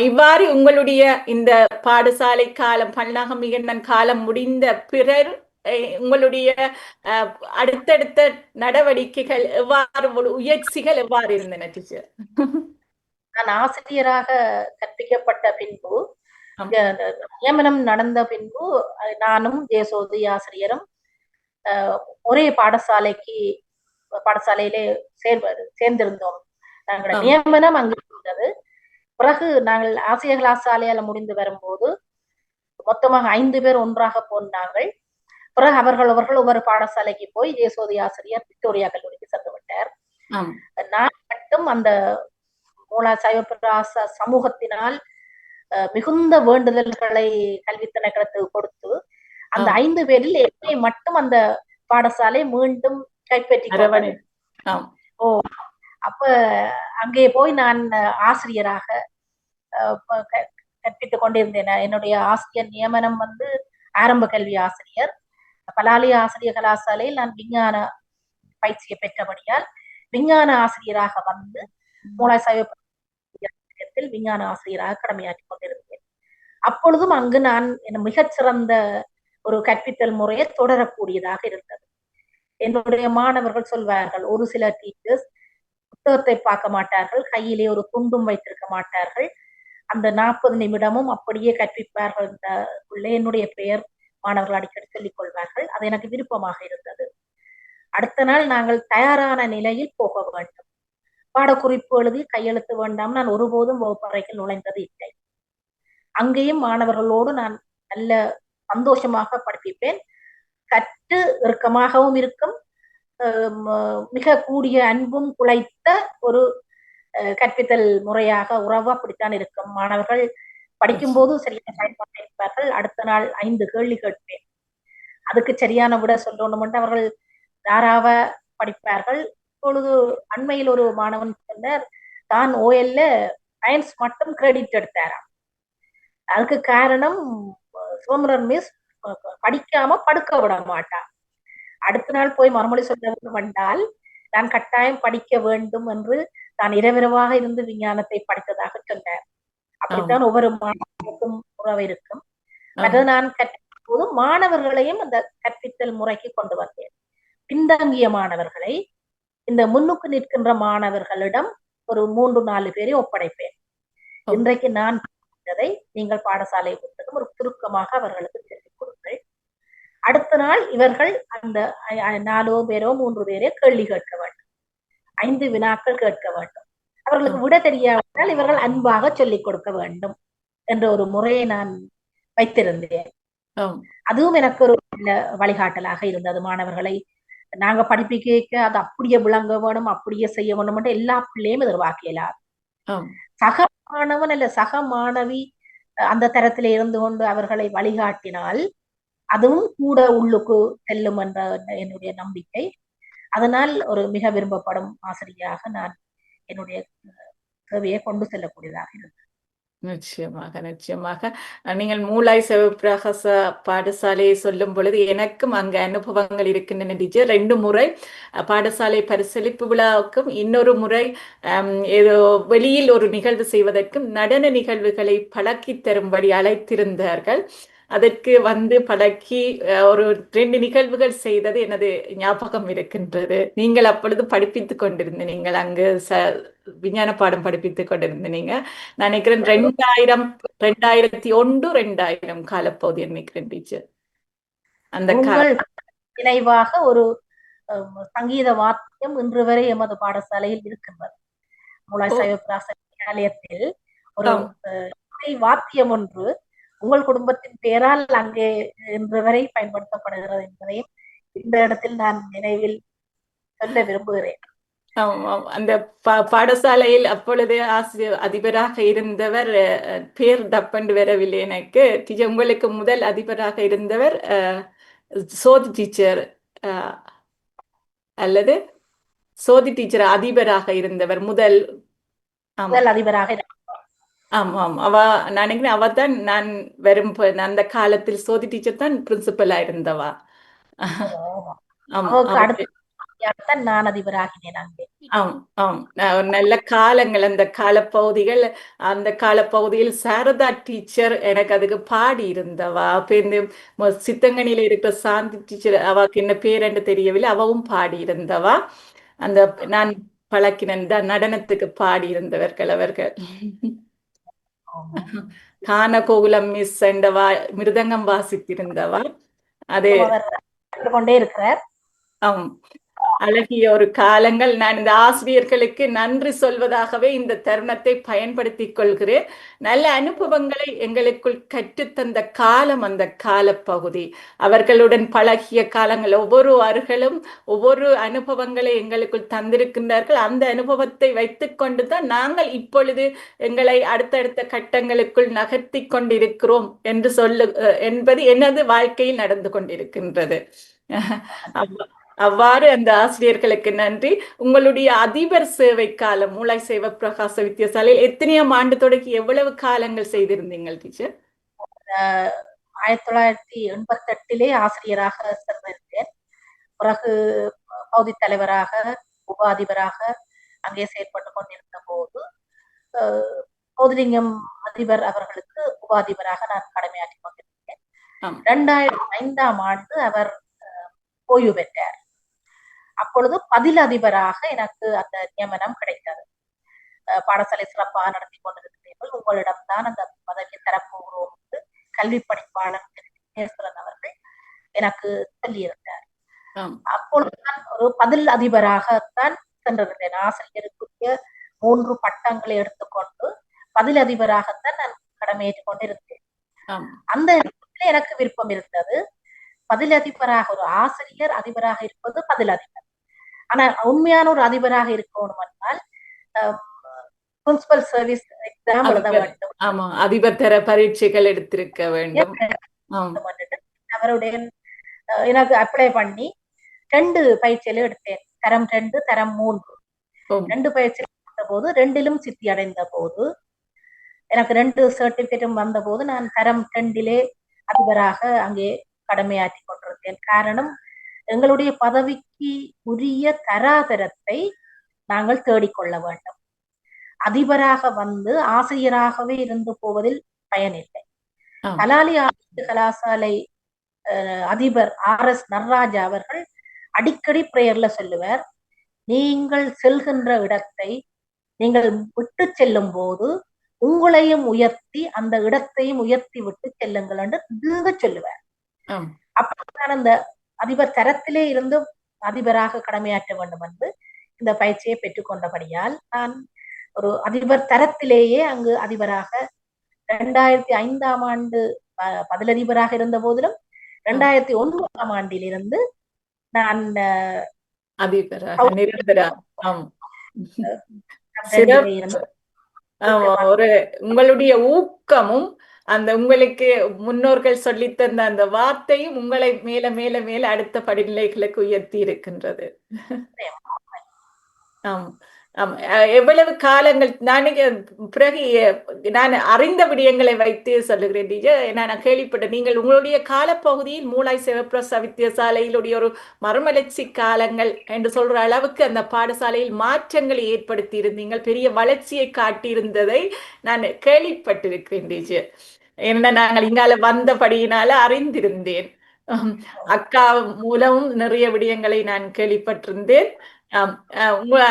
இவ்வாறு உங்களுடைய இந்த பாடசாலை காலம், பல்நாகமிகன் காலம் முடிந்த பிறர் உங்களுடைய அடுத்தடுத்த நடவடிக்கைகள் எவ்வாறு, முயற்சிகள் எவ்வாறு இருந்தன டீச்சர்?
நான் ஆசிரியராக கற்பிக்கப்பட்ட பின்பு, நியமனம் நடந்த பின்பு நானும் ஜெயசோதி ஆசிரியரும் ஒரே பாடசாலையிலே சேர்ந்திருந்தோம். நாங்களோட நியமனம் அங்கு இருந்தது. பிறகு நாங்கள் ஆசிரியர் கலாசாலையால முடிந்து வரும்போது மொத்தமாக 5 பேர் ஒன்றாக போனாங்கள். பிறகு அவர்கள் ஒவ்வொரு பாடசாலைக்கு போய் ஜெயசோதி ஆசிரியர் விக்டோரியா கல்லூரிக்கு சென்று விட்டார். நான் மட்டும் அந்த மூலா சைவப்பிராச சமூகத்தினால் மிகுந்த வேண்டுதல்களை கல்வி திணைக்களத்துக்கு கொடுத்து அந்த 5 பேரில் என்னை மட்டும் அந்த பாடசாலை மீண்டும் கைப்பற்றி. அப்ப அங்கே போய் நான் ஆசிரியராக கற்பித்துக் கொண்டிருந்தேன். என்னுடைய ஆசிரியர் நியமனம் ஆரம்ப கல்வி ஆசிரியர். பலாலி ஆசிரியர் கலாசாலையில் நான் விஞ்ஞான பயிற்சியை பெற்றபடியால் விஞ்ஞான ஆசிரியராக வந்து மூலாய் சைவ விஞ்ஞான ஆசிரியராக கடமையாற்றிக் கொண்டிருந்தேன். அப்பொழுதும் அங்கு நான் மிகச்சிறந்த ஒரு கற்பித்தல் முறையை தொடரக்கூடியதாக இருந்தது. என்னுடைய மாணவர்கள் சொல்வார்கள், ஒரு சில டீச்சர்ஸ் புத்தகத்தை பார்க்க மாட்டார்கள், கையிலே ஒரு துண்டும் வைத்திருக்க மாட்டார்கள், அந்த 40 நிமிடமும் அப்படியே கற்பிப்பார்கள். என்னுடைய பெயர் மாணவர்கள் அடிக்கடி சொல்லிக் கொள்வார்கள். அது எனக்கு விருப்பமாக இருந்தது. அடுத்த நாள் நாங்கள் தயாரான நிலையில் போக வேண்டும். பாடக்குறிப்பு எழுதி கையெழுத்து வேண்டாம். நான் ஒருபோதும் வகுப்பறைக்கு நுழைந்தது இல்லை. அங்கேயும் மாணவர்களோடு நான் நல்ல சந்தோஷமாக படிப்பிப்பேன். கற்று இறுக்கமாகவும் இருக்கும், மிக கூடிய அன்பும் குலைத்த ஒரு கற்பித்தல் முறையாக உறவு அப்படித்தான் இருக்கும். மாணவர்கள் படிக்கும் போது சரியான பயன்பாடு இருப்பார்கள். அடுத்த நாள் 5 கேள்வி கேட்பேன். அதுக்கு சரியான விட சொல்லணும். அவர்கள் யாராவ படிப்பார்கள். இப்பொழுது அண்மையில் ஒரு மாணவன் சொன்னார், தான் ஓஎல்ல சயின்ஸ் மட்டும் கிரெடிட் எடுத்தாராம். அதுக்கு காரணம் சோமரன் மிஸ் படிக்காம படுக்க விட மாட்டா. அடுத்த நாள் போய் மறுமொழி சொல்ல வேண்டும் என்றால் நான் கட்டாயம் படிக்க வேண்டும் என்று தான் இரவிரவாக இருந்து விஞ்ஞானத்தை படித்ததாக சொன்னார். அப்படித்தான் ஒவ்வொரு மாணவருக்கும் உறவு இருக்கும். அதை நான் கற்பிக்கும் போது மாணவர்களையும் அந்த கற்பித்தல் முறைக்கு கொண்டு வந்தேன். பின்தங்கிய மாணவர்களை இந்த முன்னுக்கு நிற்கின்ற மாணவர்களிடம் ஒரு 3-4 பேரை ஒப்படைப்பேன். இன்றைக்கு நான் படித்ததை நீங்கள் பாடசாலை புத்தகம் ஒரு சுருக்கமாக அவர்களுக்கு சொல்லிக் கொடுங்கள். அடுத்த நாள் இவர்கள் அந்த 4 பேரோ 3 பேரே கேள்வி கேட்க வேண்டும். 5 வினாக்கள் கேட்க வேண்டும். அவர்களுக்கு விட தெரியாவிட்டால் இவர்கள் அன்பாக சொல்லிக் கொடுக்க வேண்டும் என்ற ஒரு முறையை நான் வைத்திருந்தேன். அதுவும் எனக்கு ஒரு வழிகாட்டலாக இருந்தது. மாணவர்களை நாங்க படிப்பிக்க அது அப்படியே விளங்க வேணும், அப்படியே செய்ய வேணும் என்று எல்லா பிள்ளையும் எதிர்பார்க்கலாது. சக மாணவன் அல்ல சக மாணவி அந்த தரத்தில இருந்து கொண்டு அவர்களை வழிகாட்டினால் அதுவும் கூட உள்ளுக்கு செல்லும் என்ற என்னுடைய நம்பிக்கை. அதனால் ஒரு மிக விரும்பப்படும் ஆசிரியராக நான் என்னுடைய சேவையை கொண்டு செல்லக்கூடியதாக இருந்தது.
நிச்சயமாக நிச்சயமாக. நீங்கள் மூலாய் சிவபிரகாச பாடசாலையை சொல்லும் பொழுது எனக்கும் அங்க அனுபவங்கள் இருக்கின்றன டீச்சர். 2 முறை பாடசாலை பரிசளிப்பு விழாவுக்கும் இன்னொரு முறை ஏதோ வெளியில் ஒரு நிகழ்வு செய்வதற்கும் நடன நிகழ்வுகளை பழக்கி தரும்படி அழைத்திருந்தார்கள். அதற்கு வந்து பழக்கி ஒரு 2 நிகழ்வுகள் செய்தது எனது ஞாபகம் இருக்கின்றது. நீங்கள் அப்பொழுது படிப்பித்துக் கொண்டிருந்த நீங்கள் அங்கு விஞ்ஞான பாடம் படிப்பித்துக் கொண்டிருந்தீங்க. நான் நினைக்கிறேன் 2001-2000 காலப்பகுதி நினைக்கிறேன் டீச்சர். அந்த
உங்கள் நினைவாக ஒரு சங்கீத வாத்தியம் இன்று வரை எமது பாடசாலையில் இருக்கின்றது. மூலாய் சைவபிரகாச வித்யாலயத்தில் ஒரு வாத்தியம் ஒன்று உங்கள் குடும்பத்தின் பெயரால் அங்கே இன்று வரை பயன்படுத்தப்படுகிறது என்பதையும் இந்த இடத்தில் நான் நினைவில் சொல்ல விரும்புகிறேன்.
அந்த பாடசாலையில் அப்பொழுது அதிபராக இருந்தவர் பேர் தப்பண்டு வரவில்லை எனக்கு. உங்களுக்கு முதல் அதிபராக இருந்தவர் சோதி டீச்சர் அல்லது சோதி டீச்சர் அதிபராக இருந்தவர் முதல்
அதிபராக.
ஆமாம், நான் நினைக்கிறேன் அவ தான் நான் வரும் அந்த காலத்தில் சோதி டீச்சர் தான் பிரின்சிபலா இருந்தவா.
நான் அதிபராகினேன்.
நல்ல காலங்கள் அந்த காலப்பகுதிகள். அந்த காலப்பகுதியில் சாரதா டீச்சர் எனக்கு அதுக்கு பாடி இருந்தவா. அப்ப இந்த சித்தங்கனியில இருக்கிற சாந்தி டீச்சர், அவாக்கு என்ன பேர் என்று தெரியவில்லை, அவவும் பாடி இருந்தவா. அந்த நான் பழக்கின நடனத்துக்கு பாடி இருந்தவர்கள் அவர்கள். கான கோகுலம் மிஸ் என்றவா மிருதங்கம் வாசித்திருந்தவா. அது
கொண்டே இருக்கிறார்.
அழகிய ஒரு காலங்கள். நான் இந்த ஆசிரியர்களுக்கு நன்றி சொல்வதாகவே இந்த தருணத்தை பயன்படுத்திக் கொள்கிறேன். நல்ல அனுபவங்களை எங்களுக்குள் கற்றுத்தந்த காலம் அந்த காலப்பகுதி. அவர்களுடன் பழகிய காலங்கள், ஒவ்வொரு அர்களும் ஒவ்வொரு அனுபவங்களை எங்களுக்குள் தந்திருக்கின்றார்கள். அந்த அனுபவத்தை வைத்துக் கொண்டுதான் நாங்கள் இப்பொழுது எங்களை அடுத்தடுத்த கட்டங்களுக்குள் நகர்த்தி கொண்டிருக்கிறோம் என்று என்பது எனது வாழ்க்கையில் நடந்து கொண்டிருக்கின்றது. அவ்வாறு அந்த ஆசிரியர்களுக்கு நன்றி. உங்களுடைய அதிபர் சேவை காலம் மூலாய் சிவபிரகாச வித்தியாசாலையில் எத்தனையாம் ஆண்டு தொடங்கி எவ்வளவு காலங்கள் செய்திருந்தீங்க டீச்சர்?
1988 ஆசிரியராக சேர்ந்திருந்தேன். பிறகு பகுதி தலைவராக, உபாதிபராக அங்கே செயற்பட்டு கொண்டிருந்த போது பௌதிலிங்கம் அதிபர் அவர்களுக்கு உபாதிபராக நான் கடமையாற்றி கொண்டிருந்தேன். 2005ஆம் ஆண்டு அவர் ஓய்வு பெற்றார். அப்பொழுது பதில் அதிபராக எனக்கு அந்த நியமனம் கிடைத்தது. பாடசாலை சிறப்பாக நடத்தி கொண்டிருக்கிறீர்கள், உங்களிடம்தான் அந்த பதவியை தரப்போகிறோம் என்று கல்வி பணிப்பாளர் அவர்கள் எனக்கு சொல்லியிருந்தார். அப்பொழுதுதான் ஒரு பதில் அதிபராகத்தான் சென்றிருந்தேன். ஆசிரியருக்குரிய 3 பட்டங்களை எடுத்துக்கொண்டு பதில் அதிபராகத்தான் நான் கடமையேற்றுக் கொண்டிருந்தேன். அந்த இடத்துல எனக்கு விருப்பம் இருந்தது. பதில் அதிபராக, ஒரு ஆசிரியர் அதிபராக இருப்பது பதில் அதிபர். ஆனா உண்மையான ஒரு அதிபராக இருக்கணும் என்றால் பிரின்சிபல் சர்வீஸ் எக்ஸாம் எழுத வேண்டும்.
அதிபர் தர பரீட்சைகள் எடுத்திருக்க வேண்டும்.
அவருடைய எனக்கு அப்ளை பண்ணி 2 பயிற்சியில எடுத்தேன். தரம் 2, தரம் 3. 2 பயிற்சியில் எடுத்த போது 2லும் சித்தி அடைந்த போது எனக்கு 2 சர்டிபிகேட்டும் வந்த போது நான் தரம் 2 அதிபராக அங்கே கடமையாற்றி கொண்டிருந்தேன். காரணம், எங்களுடைய பதவிக்கு உரிய தராதரத்தை நாங்கள் தேடிக்கொள்ள வேண்டும். அதிபராக வந்து ஆசிரியராகவே இருந்து போவதில் பயனில்லை. கலாலி ஆசிரியர் கலாசாலை அதிபர் RS நடராஜா அவர்கள் அடிக்கடி பிரேயர்ல சொல்லுவார், நீங்கள் செல்கின்ற இடத்தை நீங்கள் விட்டு செல்லும் போது உங்களையும் உயர்த்தி அந்த இடத்தையும் உயர்த்தி விட்டு செல்லுங்கள் என்று தீர்க்க சொல்லுவார். அப்படித்தான் அந்த அதிபர் தரத்திலே இருந்து அதிபராக கடமையாற்ற வேண்டும் என்று இந்த பயிற்சியை பெற்றுக்கொண்டபடியால் நான் ஒரு அதிபர் தரத்திலேயே அங்கு அதிபராக 2005ஆம் ஆண்டு பதிலதிபராக இருந்த போதிலும் 2009ஆம் ஆண்டிலிருந்து நான்
உங்களுடைய ஊக்கமும் அந்த உங்களுக்கு முன்னோர்கள் சொல்லித் தந்த அந்த வார்த்தையும் உங்களை மேல மேல மேல அடுத்த படிநிலைகளுக்கு உயர்த்தி இருக்கின்றது. ஆம் ஆம். எவ்வளவு காலங்கள் பிறகு நான் அறிந்த விடயங்களை வைத்து சொல்லுகிறேன் டீச்சர். நான் கேள்விப்பட்டேன் நீங்கள் உங்களுடைய காலப்பகுதியில் மூளாய் சிவப்பிரச வித்தியாசாலையிலுடைய ஒரு மறுமலர்ச்சி காலங்கள் என்று சொல்ற அளவுக்கு அந்த பாடசாலையில் மாற்றங்களை ஏற்படுத்தி இருந்தீங்கள், பெரிய வளர்ச்சியை காட்டியிருந்ததை நான் கேள்விப்பட்டிருக்கிறேன் டீச்சர். என்ன நாங்கள் இங்கால வந்தபடியினால அறிந்திருந்தேன். அக்கா மூலமும் நிறைய விடயங்களை நான் கேள்விப்பட்டிருந்தேன்.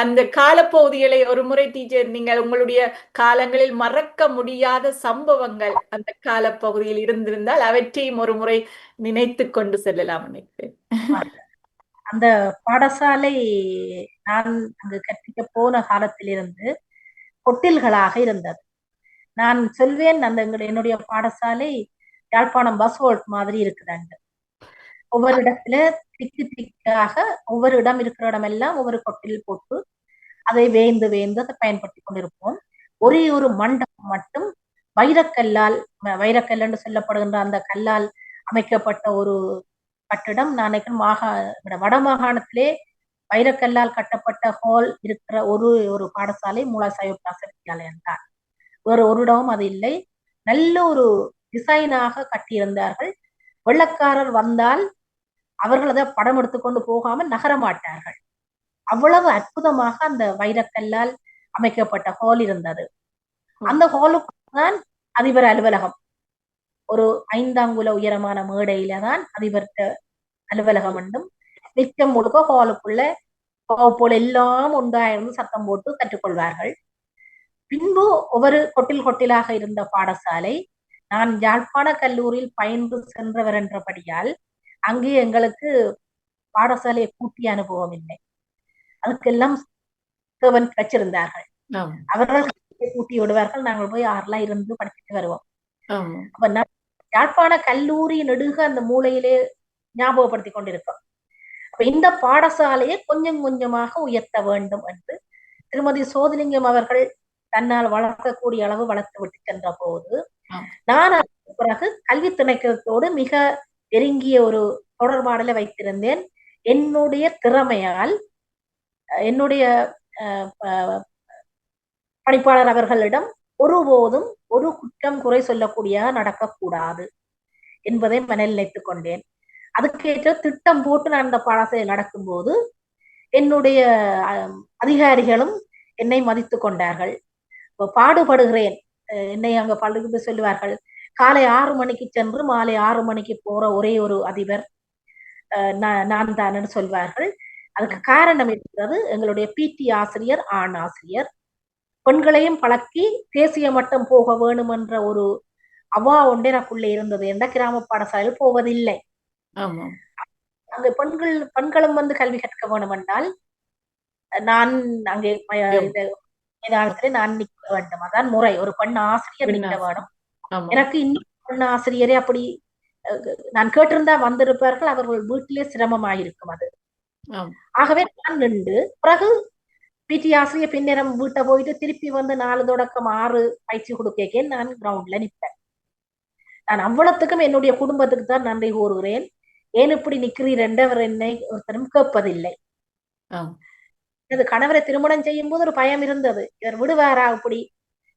அந்த காலப்பகுதிகளை ஒரு முறை டீச்சர் நீங்கள் உங்களுடைய காலங்களில் மறக்க முடியாத சம்பவங்கள் அந்த காலப்பகுதியில் இருந்திருந்தால் அவற்றையும் ஒரு முறை நினைத்து கொண்டு செல்லலாம் நினைக்கிறேன்.
அந்த பாடசாலை நான் அங்கு கற்பிக்க போன காலத்திலிருந்து கொட்டில்களாக இருந்தது. நான் சொல்வேன், அந்த என்னுடைய பாடசாலை யாழ்ப்பாணம் பஸ்வோல்ட் மாதிரி இருக்குதாங்க. ஒவ்வொரு இடத்துல திக்கு திக்காக ஒவ்வொரு இடம் இருக்கிற இடமெல்லாம் ஒவ்வொரு கொட்டில் போட்டு அதை வேந்து வேந்து அதை பயன்படுத்தி கொண்டிருப்போம். ஒரே ஒரு மண்டபம் மட்டும் வைரக்கல் என்று சொல்லப்படுகின்ற அந்த கல்லால் அமைக்கப்பட்ட ஒரு கட்டிடம். நான் வடமாகாணத்திலே வைரக்கல்லால் கட்டப்பட்ட ஹால் இருக்கிற ஒரு பாடசாலை மூளாய் சைவப்பிராச வித்தியாலயம் தான். வேறு ஒரு இடமும் அது இல்லை. நல்ல ஒரு டிசைனாக கட்டியிருந்தார்கள். வெள்ளக்காரர் வந்தால் அவர்கள் அதை படம் எடுத்துக்கொண்டு போகாமல் நகர மாட்டார்கள். அவ்வளவு அற்புதமாக அந்த வைரக்கல்லால் அமைக்கப்பட்ட ஹால் இருந்தது. அந்த ஹாலுக்கு தான் அதிபர் அலுவலகம். ஒரு 5 அங்குல உயரமான மேடையில தான் அதிபர் அலுவலகம் என்றும், நிச்சயம் முழுக்க ஹாலுக்குள்ள போல எல்லாம் ஒன்றாயிருந்து சத்தம் போட்டு கற்றுக்கொள்வார்கள். பின்பு ஒவ்வொரு கொட்டிலாக இருந்த பாடசாலை, நான் யாழ்ப்பாண கல்லூரியில் பயின்று சென்றவர் என்றபடியால் அங்கே எங்களுக்கு பாடசாலையை கூட்டிய அனுபவம் இல்லை. அதுக்கெல்லாம் சேவன் வச்சிருந்தார்கள். அவர்கள் கூட்டி விடுவார்கள், நாங்கள் போய் ஆறுலாம் இருந்து படிச்சுட்டு வருவோம். அப்ப யாழ்ப்பாண கல்லூரி நெடுக அந்த மூலையிலே ஞாபகப்படுத்தி கொண்டிருக்கோம். அப்ப இந்த பாடசாலையை கொஞ்சம் கொஞ்சமாக உயர்த்த வேண்டும் என்று திருமதி சோதிலிங்கம் அவர்கள் தன்னால் வளர்க்கக்கூடிய அளவு வளர்த்து விட்டு சென்ற போது, நான் பிறகு கல்வி திணைக்களத்தோடு மிக நெருங்கிய ஒரு தொடர்பாடலை வைத்திருந்தேன். என்னுடைய திறமையால் என்னுடைய பணிப்பாளர் அவர்களிடம் ஒருபோதும் ஒரு குற்றம் குறை சொல்லக்கூடிய நடக்கக்கூடாது என்பதை மனதில் நினைத்துக் கொண்டேன். அதுக்கேற்ற திட்டம் போட்டு நான் அந்த பாடசாலை நடக்கும்போது என்னுடைய அதிகாரிகளும் என்னை மதித்து கொண்டார்கள். பாடுபடுகிறேன், என்னை அங்க பள்ளிக்கு சொல்லுவார்கள். காலை 6 மணிக்கு சென்று மாலை 6 மணிக்கு போற ஒரே ஒரு அதிபர் நான் தான் சொல்வார்கள். அதுக்கு காரணம் இருக்கிறது, எங்களுடைய பிடி ஆசிரியர் ஆண் ஆசிரியர். பெண்களையும் பழக்கி தேசிய மட்டம் போக வேணும் என்ற ஒரு அவா ஒன்றே எனக்குள்ளே இருந்தது. என்ற கிராம பாடசாலையில் போவதில்லை. அங்க பெண்களும் வந்து கல்வி கற்க வேணும் என்றால் நான் அங்கே நான் நிற்க வேண்டும். அதான் முறை. ஒரு பெண் ஆசிரியர் நிற்க வேணும். எனக்கு இன்னும் பெண் ஆசிரியரே அப்படி நான் கேட்டிருந்தா வந்திருப்பார்கள். அவர்கள் வீட்டிலே சிரமமாயிருக்கும் அது. ஆகவே நான் நின்று பிறகு பிடி ஆசிரியர் பின்னேரம் வீட்டை போயிட்டு திருப்பி வந்து 4 தொடக்கம் 6 பயிற்சி கொடுக்க நான் கிரவுண்ட்ல நிற்பேன். நான் அவ்வளவுக்கும் என்னுடைய குடும்பத்துக்கு தான் நன்றி கூறுகிறேன். ஏன் இப்படி நிக்கிறீர் என்றவர் என்னை ஒருத்தரும் கேட்பதில்லை. எனது கணவரை திருமணம் செய்யும் போது ஒரு பயம் இருந்தது, இவர் விடுவாரா இப்படி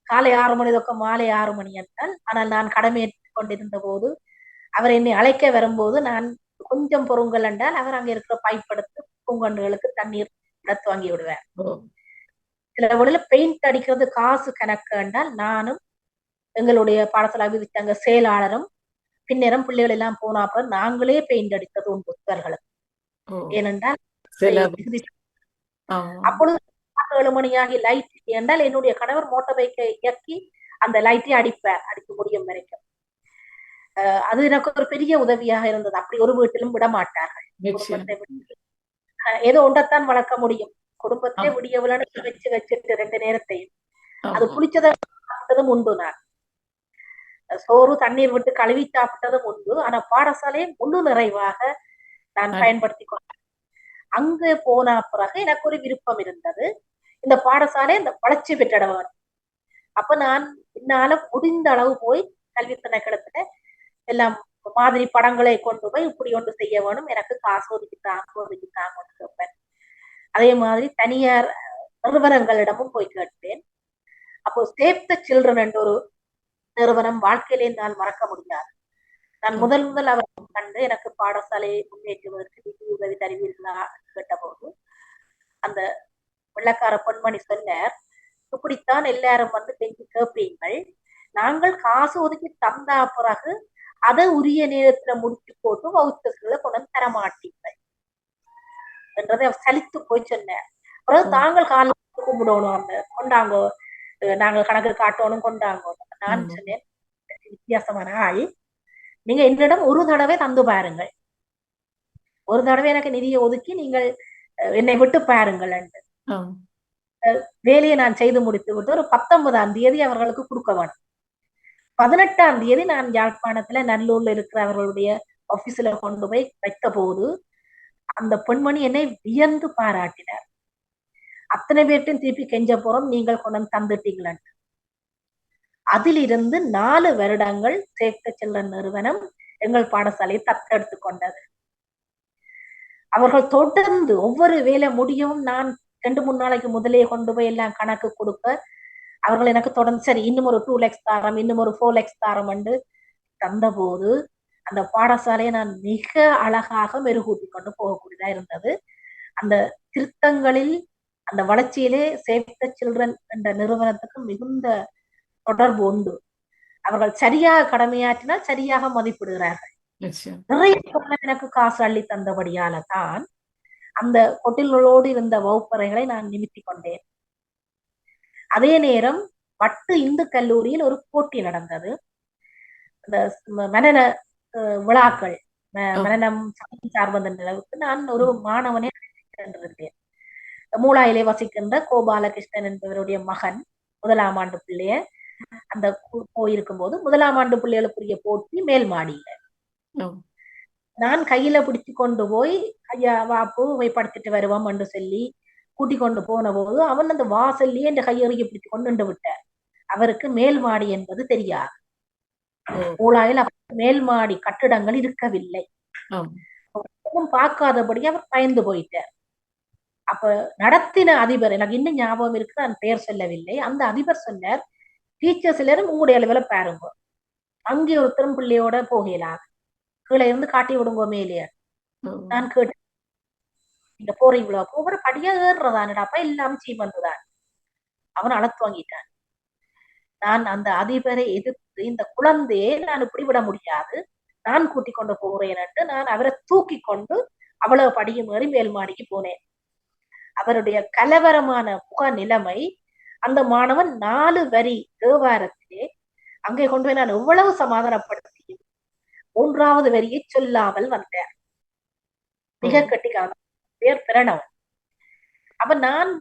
காலை 6 மணி தொடக்கம் மாலை 6 மணி என்றால். ஆனால் நான் கடமையேற்றுக் கொண்டிருந்த போது அவர் என்னை அழைக்க வரும்போது நான் கொஞ்சம் பொறுங்கள் என்றால் அவர் அங்க இருக்கிற பைப் எடுத்து பூங்கண்டுகளுக்கு தண்ணீர் எடுத்து வாங்கி விடுவேன். சில வழியில பெயிண்ட் அடிக்கிறது காசு கணக்கு என்றால் நானும் எங்களுடைய பாடசாலை அபிவிருத்தி அங்க செயலாளரும் பின்னேரம் பிள்ளைகள் எல்லாம் போனா அப்புறம் நாங்களே பெயிண்ட் அடித்தது உண்டு புத்தர்களுக்கு. ஏனென்றால் அப்பொழுது 7 மணியாகி லைட் என்றால் என்னுடைய கணவர் மோட்டார் பைக்கை இயக்கி அந்த லைட்டை அடிக்க முடியும் வரைக்கும். அது எனக்கு ஒரு பெரிய உதவியாக இருந்தது. அப்படி ஒரு வீட்டிலும் விட மாட்டார்கள். ஏதோ ஒன்றத்தான் வளர்க்க முடியும். குடும்பத்தை விடிய விளையாட வச்சுட்டு 2 நேரத்தையும் அது குளிச்சதும் உண்டு. நான் சோறு தண்ணீர் விட்டு கழுவி சாப்பிட்டதும் உண்டு. ஆனா பாடசாலையை முழு நிறைவாக நான் பயன்படுத்தி கொண்டேன். அங்கு போன பிறகு எனக்கு ஒரு விருப்பம் இருந்தது, இந்த பாடசாலை இந்த வளர்ச்சி பெற்றிட வேண்டும். அப்ப நான் என்னால முடிந்த அளவு போய் கல்வி திணைக்களத்துல எல்லாம் மாதிரி படங்களை கொண்டு போய் இப்படி ஒன்று செய்ய வேணும், எனக்கு காசு ஒதுக்கித்தாங்கன்னு கேட்பேன். அதே மாதிரி தனியார் நிறுவனங்களிடமும் போய் கேட்பேன். அப்போ சேவ் த சில்ட்ரன் என்ற ஒரு நிறுவனம் வாழ்க்கையிலே நான் மறக்க முடியாது. நான் முதல் அவர் கண்டு எனக்கு பாடசாலையை முன்னேற்றுவதற்கு நிதி உதவி தருவீர்களா கேட்டபோது அந்த வெள்ளக்கார பொன்மணி சொன்னார், இப்படித்தான் எல்லாரும் வந்து கெஞ்சி கேட்பீங்கள், நாங்கள் காசு ஒதுக்கி தந்தா பிறகு அதை உரிய நேரத்துல முடிச்சு போட்டு வவுச்சர்களை கொண்டு தர மாட்டீங்கள் என்றதை அவர் சலித்து போய் சொன்னார். பிறகு தாங்கள் காலம் கும்பிடணும், அந்த கொண்டாங்கோ, நாங்கள் கணக்கு காட்டணும் கொண்டாங்கோ. நான் சொன்னேன், வித்தியாசமான ஆள், நீங்க என்னிடம் ஒரு தடவை தந்து பாருங்கள், ஒரு தடவை எனக்கு நிதியை ஒதுக்கி நீங்கள் என்னை விட்டு பாருங்கள் என்று. வேலையை நான் செய்து முடித்து விட்டு ஒரு 19ஆம் தேதி அவர்களுக்கு கொடுக்க வேணும். 18ஆம் தேதி நான் யாழ்ப்பாணத்துல நல்லூர்ல இருக்கிற அவர்களுடைய ஆபீஸ்ல கொண்டு போய் வைத்த போது அந்த பெண்மணி என்னை வியந்து பாராட்டினார். அத்தனை பேர்ட்டும் திருப்பி கெஞ்ச போறோம், நீங்கள் கொண்டு தந்துட்டீங்களா. அதிலிருந்து 4 வருடங்கள் சேவ் த சில்ட்ரன் நிறுவனம் எங்கள் பாடசாலையை தத்தெடுத்து கொண்டது. அவர்கள் தொடர்ந்து ஒவ்வொரு வேலை முடியவும் நான் 2-3 நாளைக்கு முதலே கொண்டு போய் எல்லாம் கணக்கு கொடுக்க அவர்கள் எனக்கு தொடர்ந்து சரி இன்னும் ஒரு 2 lakhs தாரம், இன்னும் ஒரு 4 lakhs தாரம் என்று தந்த போது அந்த பாடசாலையை நான் மிக அழகாக மெருகூட்டி கொண்டு போகக்கூடியதா இருந்தது. அந்த திருத்தங்களில் அந்த வளர்ச்சியிலே சேவ் த சில்ட்ரன் என்ற நிறுவனத்துக்கு மிகுந்த தொடர்பு உண்டு. அவர்கள் சரியாக கடமையாற்றினால் சரியாக மதிப்பிடுகிறார்கள். நிறைய எனக்கு காசு அள்ளி தந்தபடியால தான் அந்த கொட்டில்களோடு இருந்த வகுப்பறைகளை நான் நிமித்தி கொண்டேன். அதே நேரம் வட்டு இந்து கல்லூரியில் ஒரு போட்டி நடந்தது. அந்த மனன விழாக்கள், மனநம் சார்ந்த நிலவுக்கு நான் ஒரு மாணவனை சென்றிருந்தேன். மூளாயிலே வசிக்கின்ற கோபாலகிருஷ்ணன் என்பவருடைய மகன் 1ஆம் ஆண்டு பிள்ளைய அந்த போயிருக்கும் போது 1ஆம் ஆண்டு பிள்ளைகளுக்குரிய போட்டி மேல் மாடியில நான் கையில பிடிச்சு கொண்டு போய் ஐயா வாப்பு போய் படுத்துட்டு வருவோம் என்று சொல்லி கூட்டி கொண்டு போன போது அவன் அந்த வாசல்லையே இந்த கையெறிய பிடிச்சு கொண்டு விட்டார். அவருக்கு மேல் மாடி என்பது தெரியாது. மூளாயில் மேல் மாடி கட்டிடங்கள் இருக்கவில்லை. பார்க்காதபடி அவர் பயந்து போயிட்டார். அப்ப நடத்தின அதிபர், எனக்கு இன்னும் ஞாபகம் இருக்கு, நான் பெயர் சொல்லவில்லை, அந்த அதிபர் சொன்னார், டீச்சர்ஸ் எல்லாரும் உங்களுடைய அளவுல பாருங்க, அங்கே ஒருத்தரும் பிள்ளையோட போகலாம், கீழே இருந்து காட்டி விடுங்க மேலே. நான் கேட்டேன், நீங்க போறீங்களோ? ஒவ்வொரு படியா ஏறுறதானடாப்பா, எல்லாம் சீமந்துதான். அவன் அழத்து வாங்கிட்டான். நான் அந்த அதிபரை எதிர்த்து இந்த குழந்தையை நான் இப்படி விட முடியாது, நான் கூட்டி கொண்டு போகிறேன் என்று நான் அவரை தூக்கி கொண்டு அவ்வளவு படியும் ஏறி மேல் மாடிக்கு போனேன். அவருடைய கலவரமான முக நிலைமை, அந்த மாணவன் 4 வரி தேவாரத்திலே அங்கே கொண்டு போய் நான் எவ்வளவு சமாதானப்படுத்தியும் 3வது வரியை சொல்லாமல் வந்தார். மிக கட்டிக்கான பேர் பிரணவன். அப்ப நான்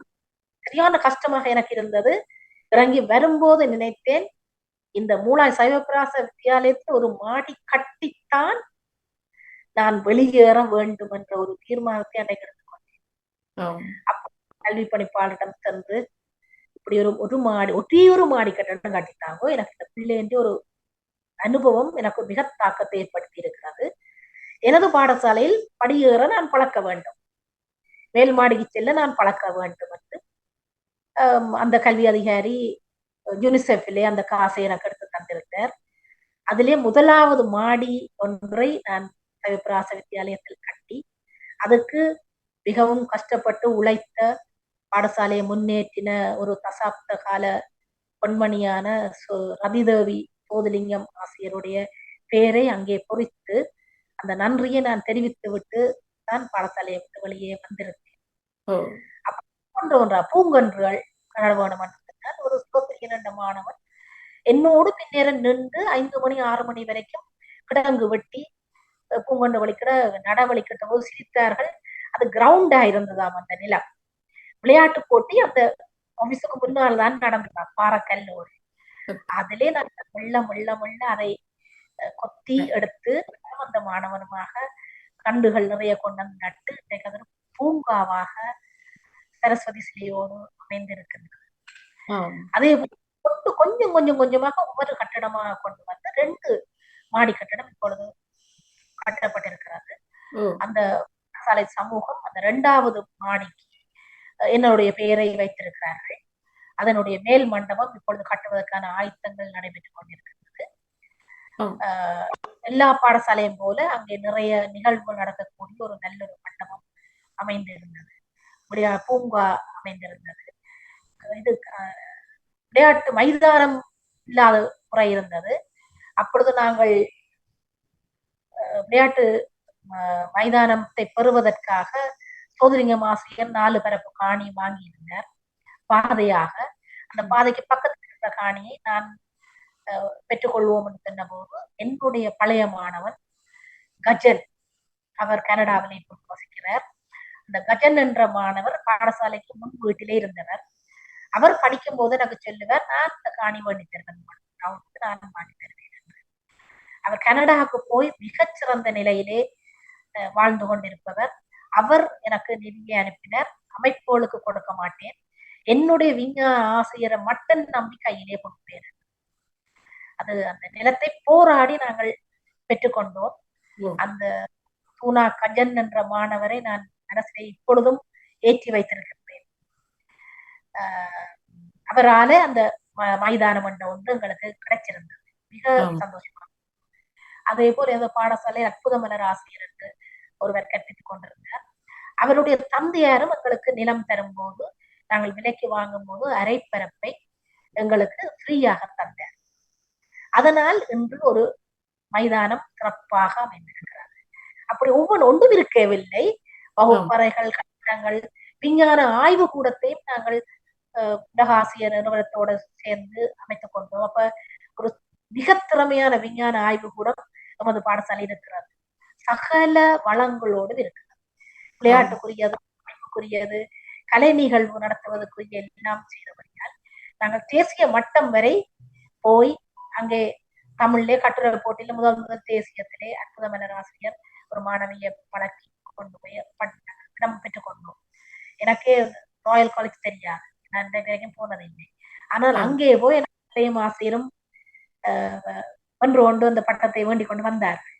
சரியான கஷ்டமாக எனக்கு இருந்தது. இறங்கி வரும்போது நினைத்தேன், இந்த மூளாய் சைவப்பிராச வித்தியாலயத்தில் ஒரு மாடி கட்டித்தான் நான் வெளியேற வேண்டும் என்ற ஒரு தீர்மானத்தை அன்றைக்கு எடுத்துக்கொண்டேன். அப்ப கல்வி பணிப்பாளரிடம் சென்று இப்படி ஒரு மாடி, ஒரு மாடி கட்டடம் கட்டித்தாங்க. எனக்கு இந்த பிள்ளைன்ற ஒரு அனுபவம் எனக்கு மிக தாக்கத்தை ஏற்படுத்தி இருக்கிறது. எனது பாடசாலையில் படியேற நான் பழக்க வேண்டும், மேல் மாடிக்கு செல்ல நான் பழக்க வேண்டும் என்று அந்த கல்வி அதிகாரி யூனிசெஃபிலே அந்த காசை எனக்கு எடுத்து தந்திருந்தார். அதிலே 1வது மாடி ஒன்றை நான் சைவப்பிராச வித்தியாலயத்தில் கட்டி அதுக்கு மிகவும் கஷ்டப்பட்டு உழைத்த, பாடசாலையை முன்னேற்றின ஒரு தசாப்த கால பொன்மணியான ரதிதேவி சோதிலிங்கம் ஆசிரியருடைய பெயரை அங்கே பொறித்து அந்த நன்றியை நான் தெரிவித்து விட்டு தான் பாடசாலையை விட்டு வெளியே வந்திருந்தேன். ஒன்றா பூங்கன்றுகள் வேணும் சொன்னார். ஒரு 2 மாணவன் என்னோடு பின்னேரம் நின்று 5 மணி 6 மணி வரைக்கும் கிடங்கு வெட்டி பூங்கொண்டு வலிக்கிட நடவழிக்கிட்ட போது சிரித்தார்கள். அது கிரவுண்டா இருந்ததாம் அந்த நிலம். விளையாட்டு போட்டி அந்த ஆபீஸுக்கு முன்னால் தான் நடந்ததாம், பாறைக்கல்லோடு. அதிலே நான் மெல்ல அதை கொத்தி எடுத்து அந்த மாணவனுமாக கண்டுகள் நிறைய கொண்டு வந்து நட்டு இன்றைக்கு அது பூங்காவாக சரஸ்வதி சிலையோடு அமைந்திருக்கின்றது. அதே கொண்டு கொஞ்சம் கொஞ்சம் கொஞ்சமாக ஒவ்வொரு கட்டடமாக கொண்டு வந்து 2 மாடி கட்டடம் இப்பொழுது கட்டப்பட்டிருக்கிறது. அந்த சாலை சமூகம் அந்த 2வது மாடிக்கு என்னுடைய பெயரை வைத்திருக்கிறார்கள். அதனுடைய மேல் மண்டபம் இப்பொழுது கட்டுவதற்கான ஆயத்தங்கள் நடைபெற்றுக் கொண்டிருக்கிறது. எல்லா பாடசாலையும் போல அங்கே நிறைய நிகழ்வுகள் நடக்கக்கூடிய ஒரு நல்ல ஒரு மண்டபம் அமைந்திருந்தது. பூங்கா அமைந்திருந்தது. இது விளையாட்டு மைதானம் இல்லாத குறை இருந்தது. அப்பொழுது நாங்கள் விளையாட்டு மைதானத்தை பெறுவதற்காக சோதரிங்கம் ஆசிரியர் 4 பரப்பு காணி வாங்கியிருந்தார் பாதையாக. அந்த பாதைக்கு பக்கத்தில் இருந்த காணியை நான் பெற்றுக்கொள்வோம் என்று சொன்ன போது என்னுடைய பழைய மாணவன் கஜன், அவர் கனடாவில் இப்போது வசிக்கிறார். அந்த கஜன் என்ற மாணவர் பாடசாலைக்கு முன் வீட்டிலே இருந்தவர். அவர் படிக்கும் போது எனக்கு சொல்லுவார், நான் இந்த காணி வேண்டி தருவேன், நான் வாங்கி தருவேன் என்று. அவர் கனடாவுக்கு போய் மிகச்சிறந்த நிலையிலே வாழ்ந்து கொண்டிருப்பவர். அவர் எனக்கு நிதியை அனுப்பினார். அமைப்புகளுக்கு கொடுக்க மாட்டேன், என்னுடைய விஞ்ஞான ஆசிரியரை மட்டும் நம்பி கையிலே கொடுப்பேன். அது அந்த நிலத்தை போராடி நாங்கள் பெற்றுக்கொண்டோம். அந்த தூணா கஜன் என்ற மாணவரை நான் மனசிலே இப்பொழுதும் ஏற்றி வைத்திருக்கிறேன். அவரால அந்த மைதானம் என்ற ஒன்று எங்களுக்கு கிடைச்சிருந்தது. மிக சந்தோஷமா. அதே போல அந்த பாடசாலை அற்புதமலர் ஆசிரியர் என்று ஒருவர் கற்பித்துக் கொண்டிருந்தார். அவருடைய தந்தையாரும் எங்களுக்கு நிலம் தரும் போது நாங்கள் விலைக்கு வாங்கும் போது அரைப்பரப்பை எங்களுக்கு ஃப்ரீயாக தந்தார். அதனால் இன்று ஒரு மைதானம் சிறப்பாக அமைந்திருக்கிறது. அப்படி ஒன்றும் இருக்கவில்லை. வகுப்பறைகள், கட்டிடங்கள், விஞ்ஞான ஆய்வு கூடத்தையும் நாங்கள் உலக ஆசிரியர் நிறுவனத்தோடு சேர்ந்து அமைத்துக் கொண்டோம். அப்ப ஒரு மிக திறமையான விஞ்ஞான ஆய்வு கூடம் நமது பாடசாலை இருக்கிறது. சகல வளங்களோடு இருக்கிறது. விளையாட்டுக்குரியது, அமைப்புக்குரியது, கலை நிகழ்வு நடத்துவதற்குரிய எல்லாம் செய்தபடியால் நாங்கள் தேசிய மட்டம் வரை போய் அங்கே தமிழ்லே கட்டுரை போட்டியில முதல் தேசியத்திலே அற்புதமலர் ஆசிரியர் ஒரு மாணவியை பழக்கி கொண்டு போய் இடம் பெற்றுக் கொண்டோம். எனக்கே ராயல் காலேஜ் தெரியாது, நான் வரைக்கும் போனதில்லை. ஆனால் அங்கே போய் எனக்கு ஆசிரியரும் ஒன்று அந்த பட்டத்தை வேண்டிக் கொண்டு வந்தார்கள்.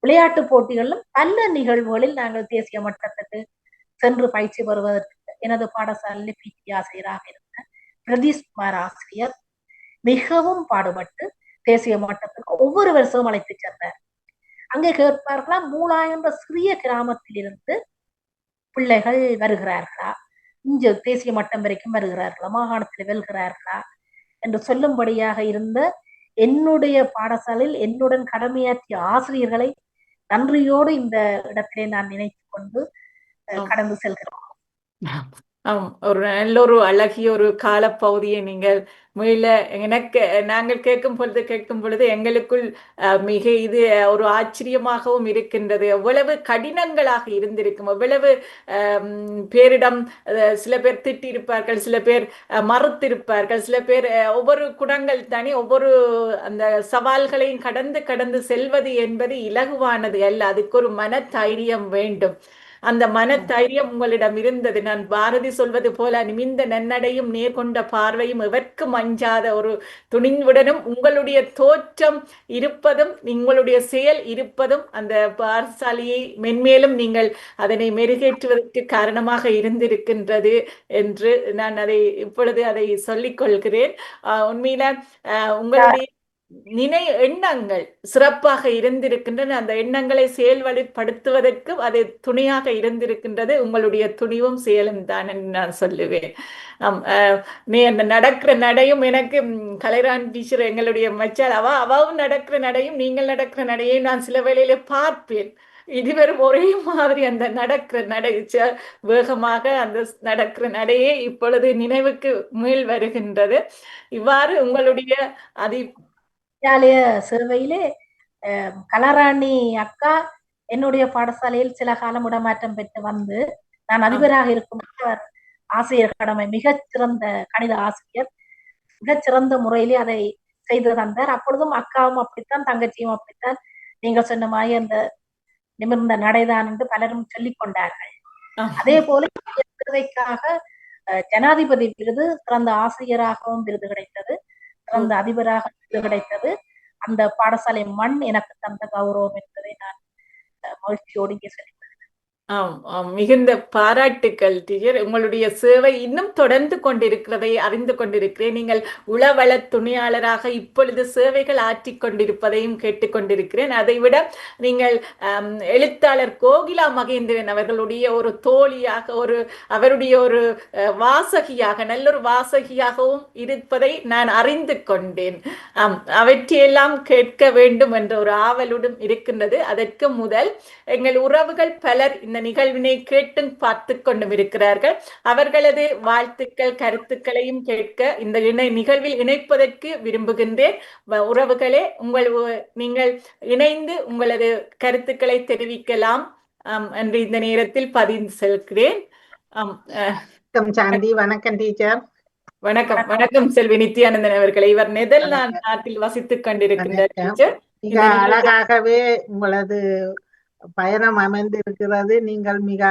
விளையாட்டு போட்டிகளிலும் பல நிகழ்வுகளில் நாங்கள் தேசிய மட்டத்துக்கு சென்று பயிற்சி பெறுவதற்கு எனது பாடசாலையில் பிடி ஆசிரியராக இருந்த பிரதீஷ்குமார் ஆசிரியர் மிகவும் பாடுபட்டு தேசிய மட்டத்துக்கு ஒவ்வொரு வருஷமும் அழைத்து சென்றார். அங்கே கேட்பார்களா, மூலாய் என்ற சிறிய கிராமத்தில் இருந்து பிள்ளைகள் வருகிறார்களா, இங்கு தேசிய மட்டம் வரைக்கும் வருகிறார்களா, மாகாணத்தில் வெல்கிறார்களா என்று சொல்லும்படியாக இருந்த என்னுடைய பாடசாலையில் என்னுடன் கடமையாற்றிய ஆசிரியர்களை நன்றியோடு இந்த இடத்திலே நான் நினைத்து கொண்டு கடந்து செல்கிறோம்.
ஒரு நல்ல ஒரு அழகிய ஒரு காலப்பகுதியை நீங்கள் மீள நாங்கள் கேட்கும் பொழுது எங்களுக்குள் மிக இது ஒரு ஆச்சரியமாகவும் இருக்கின்றது. எவ்வளவு கடினங்களாக இருந்திருக்கும், எவ்வளவு பேரிடம் சில பேர் திட்டிருப்பார்கள், சில பேர் மறுத்திருப்பார்கள், சில பேர் ஒவ்வொரு குணங்கள் தானே, ஒவ்வொரு அந்த சவால்களையும் கடந்து செல்வது என்பது இலகுவானது அல்ல. அதுக்கு ஒரு மன தைரியம் வேண்டும். அந்த மன தைரியம் உங்களிடம் இருந்தது. நான் பாரதி சொல்வது போல, நிமிந்த நன்னடையும் நேர்கொண்ட பார்வையும் எவர்க்கும் அஞ்சாத ஒரு துணிவுடனும் உங்களுடைய தோற்றம் இருப்பதும் உங்களுடைய செயல் இருப்பதும் அந்த பாடசாலையை மென்மேலும் நீங்கள் அதனை மெருகேற்றுவதற்கு காரணமாக இருந்திருக்கின்றது என்று நான் இப்பொழுது அதை சொல்லிக் கொள்கிறேன். உண்மையில உங்களுடைய எண்ணங்கள் சிறப்பாக இருந்திருக்கின்றன. அந்த எண்ணங்களை செயல்படுத்துவதற்கு அது துணையாக இருந்திருக்கின்றது உங்களுடைய துணிவும் செயலும் தான் என்று நான் சொல்லுவேன். அந்த நடக்கிற நடையும் எனக்கு கலைராணி டீச்சர் எங்களுடைய மச்சால் அவாவும் நடக்கிற நடையும் நீங்கள் நடக்கிற நடையும் நான் சில வேளையில பார்ப்பேன். இதுவரும் ஒரே மாதிரி அந்த நடக்கிற நடை, வேகமாக அந்த நடக்கிற நடையே இப்பொழுது நினைவுக்கு மீள் வருகின்றது. இவ்வாறு உங்களுடைய
சிறுவையிலே கலாராணி அக்கா என்னுடைய பாடசாலையில் சில காலம் இடமாற்றம் பெற்று வந்து நான் அதிபராக இருக்கும் ஆசிரியர் கடமை மிகச்சிறந்த கணித ஆசிரியர் மிகச்சிறந்த முறையிலே அதை செய்து தந்தார். அப்பொழுதும் அக்காவும் அப்படித்தான், தங்கச்சியும் அப்படித்தான். நீங்க சொன்ன மாதிரி அந்த நிமிர்ந்த நடைதான் என்று பலரும் சொல்லிக் கொண்டார்கள். அதே போல விருதைக்காக ஜனாதிபதி விருது, சிறந்த ஆசிரியராகவும் விருது கிடைத்தது. சிறந்த அதிபராக கிடைத்தது. அந்த பாடசாலை மண் எனக்கு தந்த கௌரவம் என்பதை நான் மகிழ்ச்சியோடு இங்கே சொல்லி
மிகுந்த பாராட்டுக்கள் டீச்சர். உங்களுடைய சேவை இன்னும் தொடர்ந்து கொண்டிருக்கிறதை அறிந்து கொண்டிருக்கிறேன். நீங்கள் உளவள துணையாளராக இப்பொழுது சேவைகள் ஆற்றிக் கொண்டிருப்பதையும் கேட்டுக்கொண்டிருக்கிறேன். அதைவிட நீங்கள் எழுத்தாளர் கோகிலா மகேந்திரன் அவர்களுடைய ஒரு தோழியாக, அவருடைய ஒரு வாசகியாக, நல்லொரு வாசகியாகவும் இருப்பதை நான் அறிந்து கொண்டேன். அவற்றையெல்லாம் கேட்க வேண்டும் என்ற ஒரு ஆவலுடன் இருக்கின்றது. அதற்கு முதல் எங்கள் உறவுகள் பலர் இந்த நிகழ்வினை கேட்டும் பார்த்து கொண்டும் இருக்கிறார்கள். அவர்களது வாழ்த்துக்கள் கருத்துக்களையும் கேட்க இந்த நிகழ்வில் இணைப்பதற்கு விரும்புகின்றேன். உறவுகளே, நீங்கள் இணைந்து உங்களது கருத்துக்களை தெரிவிக்கலாம் என்று இந்த நேரத்தில் பதிவு செல்கிறேன்.
சாந்தி, வணக்கம் டீச்சர்.
வணக்கம். வணக்கம் செல்வி நித்யானந்தன் அவர்களை. இவர் நெதர்லாந்து நாட்டில் வசித்துக் கொண்டிருக்கின்றார் டீச்சர்.
மிக அழகாகவே உங்களது பயணம் அமைந்து இருக்கிறது. நீங்கள் மிக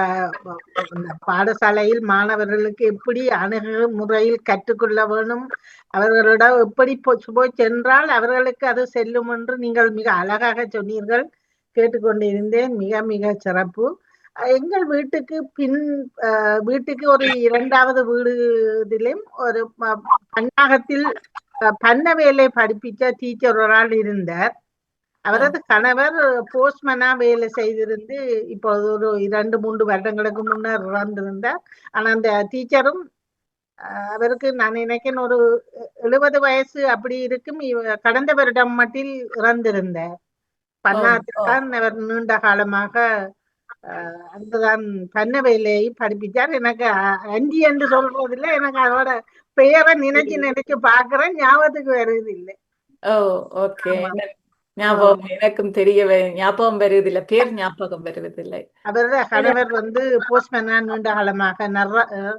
பாடசாலையில் மாணவர்களுக்கு எப்படி அணுகுமுறையில் கற்றுக்கொள்ள வேணும், அவர்களிடம் எப்படி போய் சென்றால் அவர்களுக்கு அது செல்லும் என்று நீங்கள் மிக அழகாக சொன்னீர்கள். கேட்டுக்கொண்டிருந்தேன். மிக மிக சிறப்பு. எங்கள் வீட்டுக்கு ஒரு 2வது வீடுதிலும் ஒரு பன்னாகத்தில் பண்ண வேலை படிப்பிச்ச டீச்சர் ஒரு ஆள் இருந்தார். அவரது கணவர் போஸ்ட்மேனா வேலை செய்திருந்து இப்போது ஒரு 2-3 வருடங்களுக்கு முன்னர் இறந்திருந்தார். ஆனா அந்த டீச்சரும் அவருக்கு நான் நினைக்கிறேன் ஒரு 70 வயசு அப்படி இருக்கும். கடந்த வருடம் மட்டில் இறந்திருந்தார். பன்னாகத்தான் அவர் நீண்ட காலமாக அங்குதான் பண்ண வேலையை படிப்பிச்சார். எனக்கு அண்டி என்று சொல்றதில்லை, எனக்கு அதோட பெயரை நினைச்சு பாக்குறேன், ஞாபகத்துக்கு வருது இல்லை.
ஞாபகம் எனக்கும் தெரியவே ஞாபகம் வருவதில்லை, பேர் ஞாபகம் வருவதில்லை.
அவரோட கணவர் போஸ்ட்மேனா நீண்ட காலமாக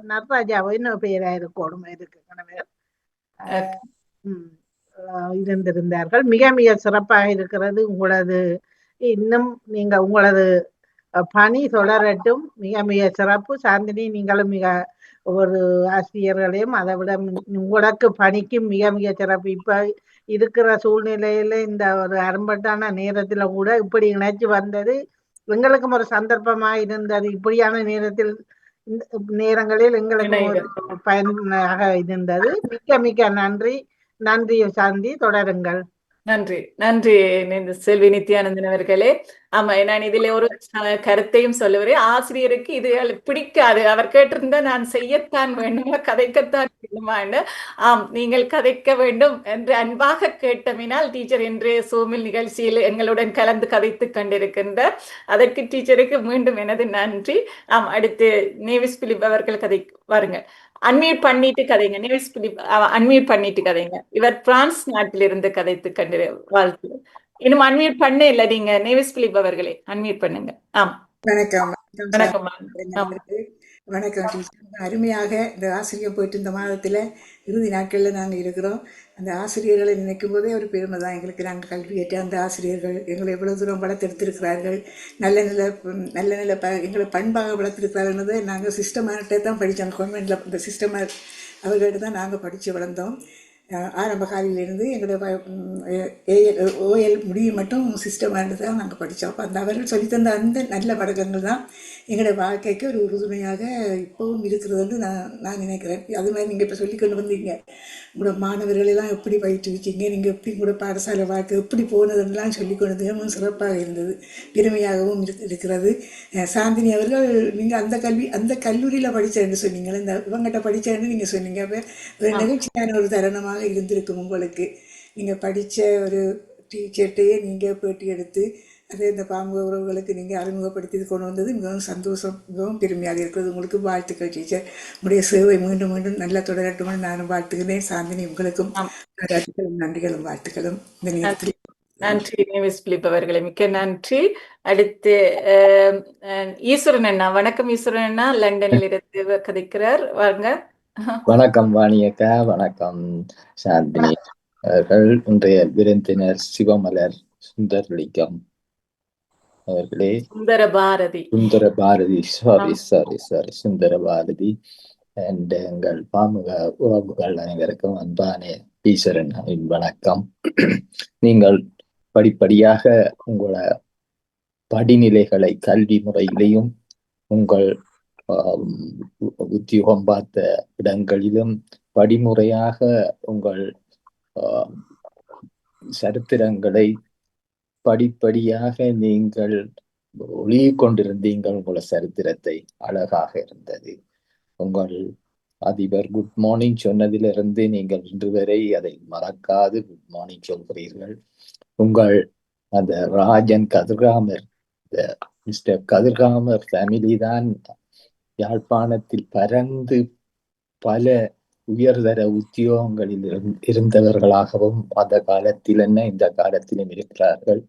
நர்ராஜாவோ இன்னும் பெயரா இருக்கணும் இருக்கு கணவர் இருந்திருந்தார்கள். மிக மிக சிறப்பாக இருக்கிறது உங்களது. இன்னும் நீங்க உங்களது பணி தொடரட்டும். மிக மிக சிறப்பு. சாந்தினி, நீங்களும் மிக ஒரு ஆசிரியர்களையும் அதை விட உங்களுக்கு பணிக்கும் மிக மிக சிறப்பு. இப்ப இருக்கிற சூழ்நிலையில இந்த ஒரு அரும்பட்டான நேரத்துல கூட இப்படி இணைச்சு வந்தது எங்களுக்கும் ஒரு சந்தர்ப்பமா இருந்தது. இப்படியான நேரங்களில் எங்களுக்கு பயனாக இருந்தது. மிக்க மிக்க நன்றி. நன்றி சாந்தி, தொடருங்கள்.
நன்றி. நன்றி செல்வி நித்யானந்தன் அவர்களே. ஆமா, நான் இதுல ஒரு கருத்தையும் சொல்லுவேன். ஆசிரியருக்கு இது பிடிக்காது. அவர் கேட்டிருந்தா நான் செய்யத்தான் வேண்டுமா, கதைக்கத்தான் வேண்டுமான்னு. நீங்கள் கதைக்க வேண்டும் என்று அன்பாக கேட்டமினால் டீச்சர் இன்றைய சூமில் நிகழ்ச்சியில் எங்களுடன் கலந்து கதைத்து கொண்டிருக்கின்றார். அதற்கு டீச்சருக்கு மீண்டும் எனது நன்றி. அடுத்து நேவிஸ் பிலிப் அவர்கள் கதை வாருங்கள். அன்மியூட் பண்ணிட்டு கதைங்க. நேவிஸ் பிலிப் அன்மியூட் பண்ணிட்டு கதைங்க. இவர் பிரான்ஸ் நாட்டிலிருந்து கதைத்து கொண்டு வாழ்த்து. இன்னும் அன்மியூட் பண்ண இல்ல நீங்க. நேவிஸ் பிலிப் அவர்களே அன்மியூட் பண்ணுங்க.
வணக்கம்.
வணக்கம்.
வணக்கம் டீச்சர். அருமையாக இந்த ஆசிரியர் போயிட்டு இந்த மாதத்துல இறுதி நாட்கள்ல நாங்க இருக்கிறோம். அந்த ஆசிரியர்களை நினைக்கும் போதே ஒரு பெருமை தான் எங்களுக்கு. நாங்கள் கல்வி ஏற்ற அந்த ஆசிரியர்கள் எங்களை எவ்வளவு தூரம் வளர்த்தெடுத்திருக்கிறார்கள். நல்ல எங்களை பண்பாக வளர்த்திருக்கிறார்கள்ன்றதை நாங்கள் சிஸ்டமாகிட்டே தான் படித்தோம். கவர்மெண்ட்ல இந்த சிஸ்டமாக அவர்கிட்ட தான் நாங்கள் படித்து வளர்ந்தோம். ஆரம்ப காலையிலேருந்து எங்களோட ஓஎல் முடியும் மட்டும் சிஸ்டமாக தான் நாங்கள் படித்தோம். அப்போ அந்த அவர்கள் சொல்லித்தந்த அந்த நல்ல பழக்கங்கள் தான் எங்களோட வாழ்க்கைக்கு ஒரு உறுதுணையாக இப்போவும் இருக்கிறதுன்னு நான் நினைக்கிறேன். அது மாதிரி நீங்கள் இப்போ சொல்லி கொண்டு வந்தீங்க, உங்களோட மாணவர்களெல்லாம் எப்படி பயிற்றுவிச்சிங்க, நீங்கள் எப்படி உங்களோட பாடசாலை வாழ்க்கை எப்படி போனதுன்னெலாம் சொல்லி கொண்டு வந்தீங்க. சிறப்பாக இருந்தது, பெருமையாகவும் இருக்கிறது. சாந்தினி அவர்கள், நீங்கள் அந்த கல்லூரியில் படித்தேன்னு சொன்னீங்களே, இந்த இவங்ககிட்ட படித்தேன்னு நீங்கள் சொன்னீங்க. அப்போ ஒரு நிகழ்ச்சியான ஒரு தருணமாக இருந்திருக்கும் உங்களுக்கு. நீங்கள் படித்த ஒரு டீச்சர்கிட்டையே நீங்கள் பேட்டி எடுத்து அதே இந்த பாம்பு உறவுகளுக்கு நீங்கள் அறிமுகப்படுத்தி கொண்டு வந்தது மிகவும் சந்தோஷம், மிகவும் பெருமையாக இருக்கிறது. உங்களுக்கு வாழ்த்துக்கள் டீச்சர். உங்களுடைய சேவை மீண்டும் மீண்டும் நல்லா தொடரட்டும் நானும் வாழ்த்துக்கிறேன். சாந்தினி, உங்களுக்கும் பாராட்டுகளும் நன்றிகளும் வாழ்த்துக்களும் இந்த நேரத்தில்.
நன்றி நேவிஸ் பிலிப் அவர்களே, மிக்க நன்றி. அடுத்து ஈஸ்வரன் அண்ணா. வணக்கம் ஈஸ்வரன் அண்ணா, லண்டனில் இருந்து கதைக்கிறார். வாங்க.
வணக்கம் வாணியக்கா. வணக்கம் சாந்தினி அவர்கள். இன்றைய விருந்தினர் சிவமலர் சுந்தரலிங்கம் அவர்களே. சுந்தர பாரதி சுந்தர பாரதி. எங்கள் பாமுக உறவுகள் அனைவருக்கும் அன்பான ஈஸ்வரன் வணக்கம். நீங்கள் படிப்படியாக உங்களோட படிநிலைகளை கல்வி முறையிலையும் உங்கள் உத்தியோகம் பார்த்த இடங்களிலும் படிமுறையாக உங்கள் சரித்திரங்களை படிப்படியாக நீங்கள் ஒழுகி கொண்டிருந்தீங்கள். உங்களோட சரித்திரத்தை அழகாக இருந்தது. உங்கள் அதிபர் குட் மார்னிங் சொன்னதிலிருந்து நீங்கள் இன்று வரை அதை மறக்காது குட் மார்னிங் சொல்கிறீர்கள். உங்கள் அந்த ராஜன் கதிர்காமர், மிஸ்டர் கதிர்காமர் ஃபேமிலி தான் யாழ்ப்பாணத்தில் பரந்து பல உயர்தர உத்தியோகங்களில் இருந்தவர்களாகவும் அந்த காலத்தில் என்ன இந்த காலத்திலும் இருக்கிறார்கள்.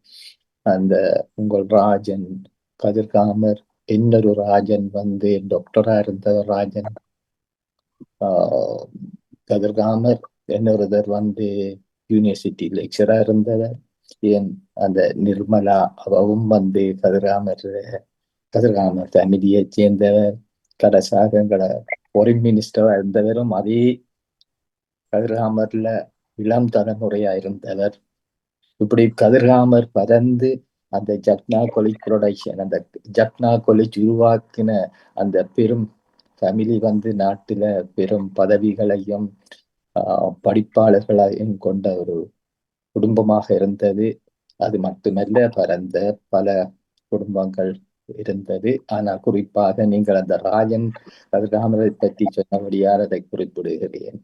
அந்த உங்கள் ராஜன் கதிர்காமர், இன்னொரு ராஜன் வந்து டாக்டரா இருந்தவர் ராஜன் கதிர்காமர், இன்னொருவர் வந்து யூனிவர்சிட்டி லெக்சரா இருந்தவர். ஏன் அந்த நிர்மலா அவவும் வந்து கதிர்காமர் ஃபேமிலியை சேர்ந்தவர். கடைசாக எங்களை ஃபாரின் மினிஸ்டரா இருந்தவரும் அதே கதிர்காமர்ல இளம் தலைமுறையா இருந்தவர். இப்படி கதிர்காமர் பறந்து அந்த ஜப்னா காலேஜ் ப்ரொடக்ஷன், அந்த ஜப்னா காலேஜ் உருவாக்கின அந்த பெரும் ஃபேமிலி வந்து நாட்டுல பெரும் பதவிகளையும் படிப்பாளர்களையும் கொண்ட ஒரு குடும்பமாக இருந்தது. அது மட்டுமல்ல, பரந்த பல குடும்பங்கள் இருந்தது. ஆனால் குறிப்பாக நீங்கள் அந்த ராஜன் கதிர்காமரை பற்றி சொன்னபடியால் அதை குறிப்பிடுகிறேன்.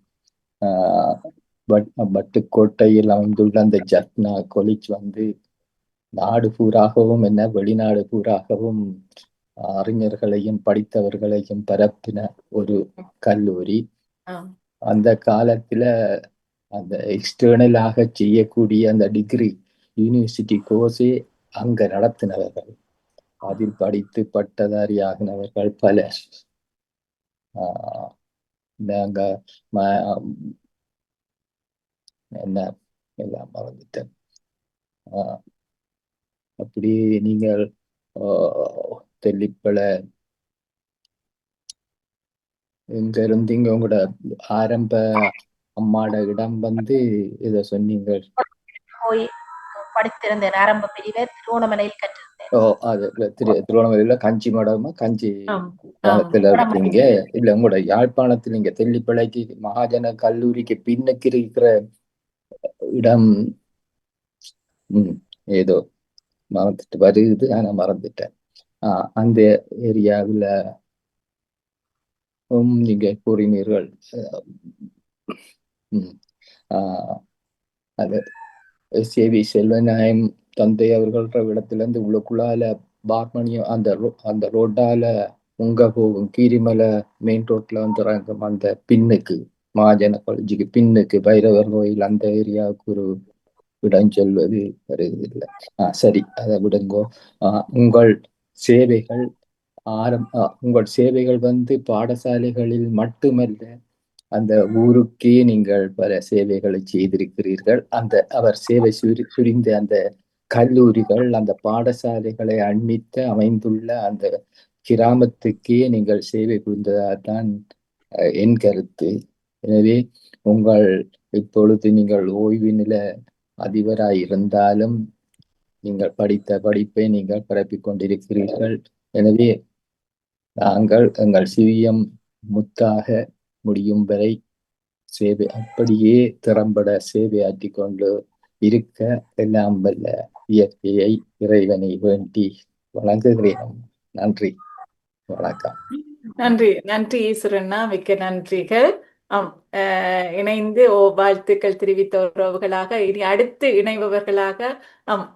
பட்டுக்கோட்டையில் அமைந்துள்ள அந்த ஜப்னா காலேஜ் வந்து நாடு பூராகவும் என்ன வெளிநாடு பூராகவும் அறிஞர்களையும் படித்தவர்களையும் பரப்பின ஒரு கல்லூரி. அந்த காலத்துல அந்த எக்ஸ்டர்னலாக செய்யக்கூடிய அந்த டிகிரி யூனிவர்சிட்டி கோர்ஸே அங்க நடத்தினவர்கள், அதில் படித்து பட்டதாரி ஆகினவர்கள் பலர். நாங்க என்ன எல்லாம் மறந்துட்டேன். அப்படி நீங்கள் தெல்லிப்பல எங்க இருந்தீங்க? உங்களோட ஆரம்ப அம்மாட இடம் வந்து இத சொன்னீங்க.
போய் படித்திருந்தேன். ஆரம்ப பிரிவை திருவோணமலையில் கற்றிருந்தேன்.
அது திருவோணமலையில கஞ்சி மடமா கஞ்சி காலத்துல இருக்கீங்க. இல்ல உங்களோட யாழ்ப்பாணத்துல இங்க தெல்லிப்பளைக்கு மகாஜன கல்லூரிக்கு பின்னுக்கு இருக்கிற இடம் ஏதோ மறந்துட்டு வருது, ஆனா மறந்துட்டேன். அந்த ஏரியாவில் நீங்க கூறினீர்கள். அது சேவி செல்வநாயம் தந்தை அவர்கள்ற இடத்துல இருந்து உள்ளுக்குள்ளால பார்மணியம் அந்த ரோட்டால உங்க போகும் கீரிமலை மெயின் ரோட்ல வந்து அந்த பின்னுக்கு மகாஜன காலேஜுக்கு பின்னுக்கு பைரவர் கோயில் அந்த ஏரியாவுக்கு ஒரு இடம் சொல்வது வருவதில்லை. சரி, அதை விடுங்கோ. உங்கள் சேவைகள் உங்கள் சேவைகள் வந்து பாடசாலைகளில் மட்டுமல்ல, அந்த ஊருக்கே நீங்கள் பல சேவைகளை செய்திருக்கிறீர்கள். அந்த அவர் சேவை புரிந்த அந்த கல்லூரிகள், அந்த பாடசாலைகளை அண்மித்த அமைந்துள்ள அந்த கிராமத்துக்கே நீங்கள் சேவை புரிந்ததான் என் கருத்து. எனவே உங்கள் இப்பொழுது நீங்கள் ஓய்வு நில அதிபராய் இருந்தாலும் நீங்கள் படித்த படிப்பை நீங்கள் பரப்பிக் கொண்டிருக்கிறீர்கள். எனவே நாங்கள் எங்கள் சிவியம் முத்தாக முடியும் வரை சேவை அப்படியே திறம்பட சேவையாற்றி கொண்டு இருக்க எல்லாம் வல்ல இயற்கையை இறைவனை வேண்டி வணங்குகிறேன். நன்றி, வணக்கம்.
நன்றி ஈஸ்வரண்ணா, மிக்க நன்றிகள். இணைந்து வாழ்த்துக்கள் தெரிவித்த உறவுகளாக இனி அடுத்து இணைபவர்களாக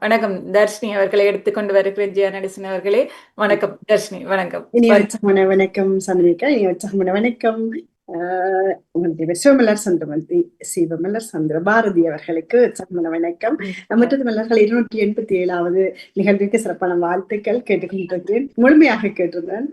வணக்கம் தர்ஷினி அவர்களை எடுத்துக்கொண்டு வருகிறேன். ஜெயா நடேசன் அவர்களே வணக்கம். தர்ஷினி வணக்கம்.
வணக்கம் சந்திரிகா, வணக்கம். உங்களுடைய சிவமலர் சந்திர பாரதி அவர்களுக்கு வணக்கம். மற்றது மலர்கள் 287வது நிகழ்வுக்கு சிறப்பான வாழ்த்துக்கள் கேட்டுக்கொண்டிருக்கிறேன். முழுமையாக கேட்டிருந்தேன்.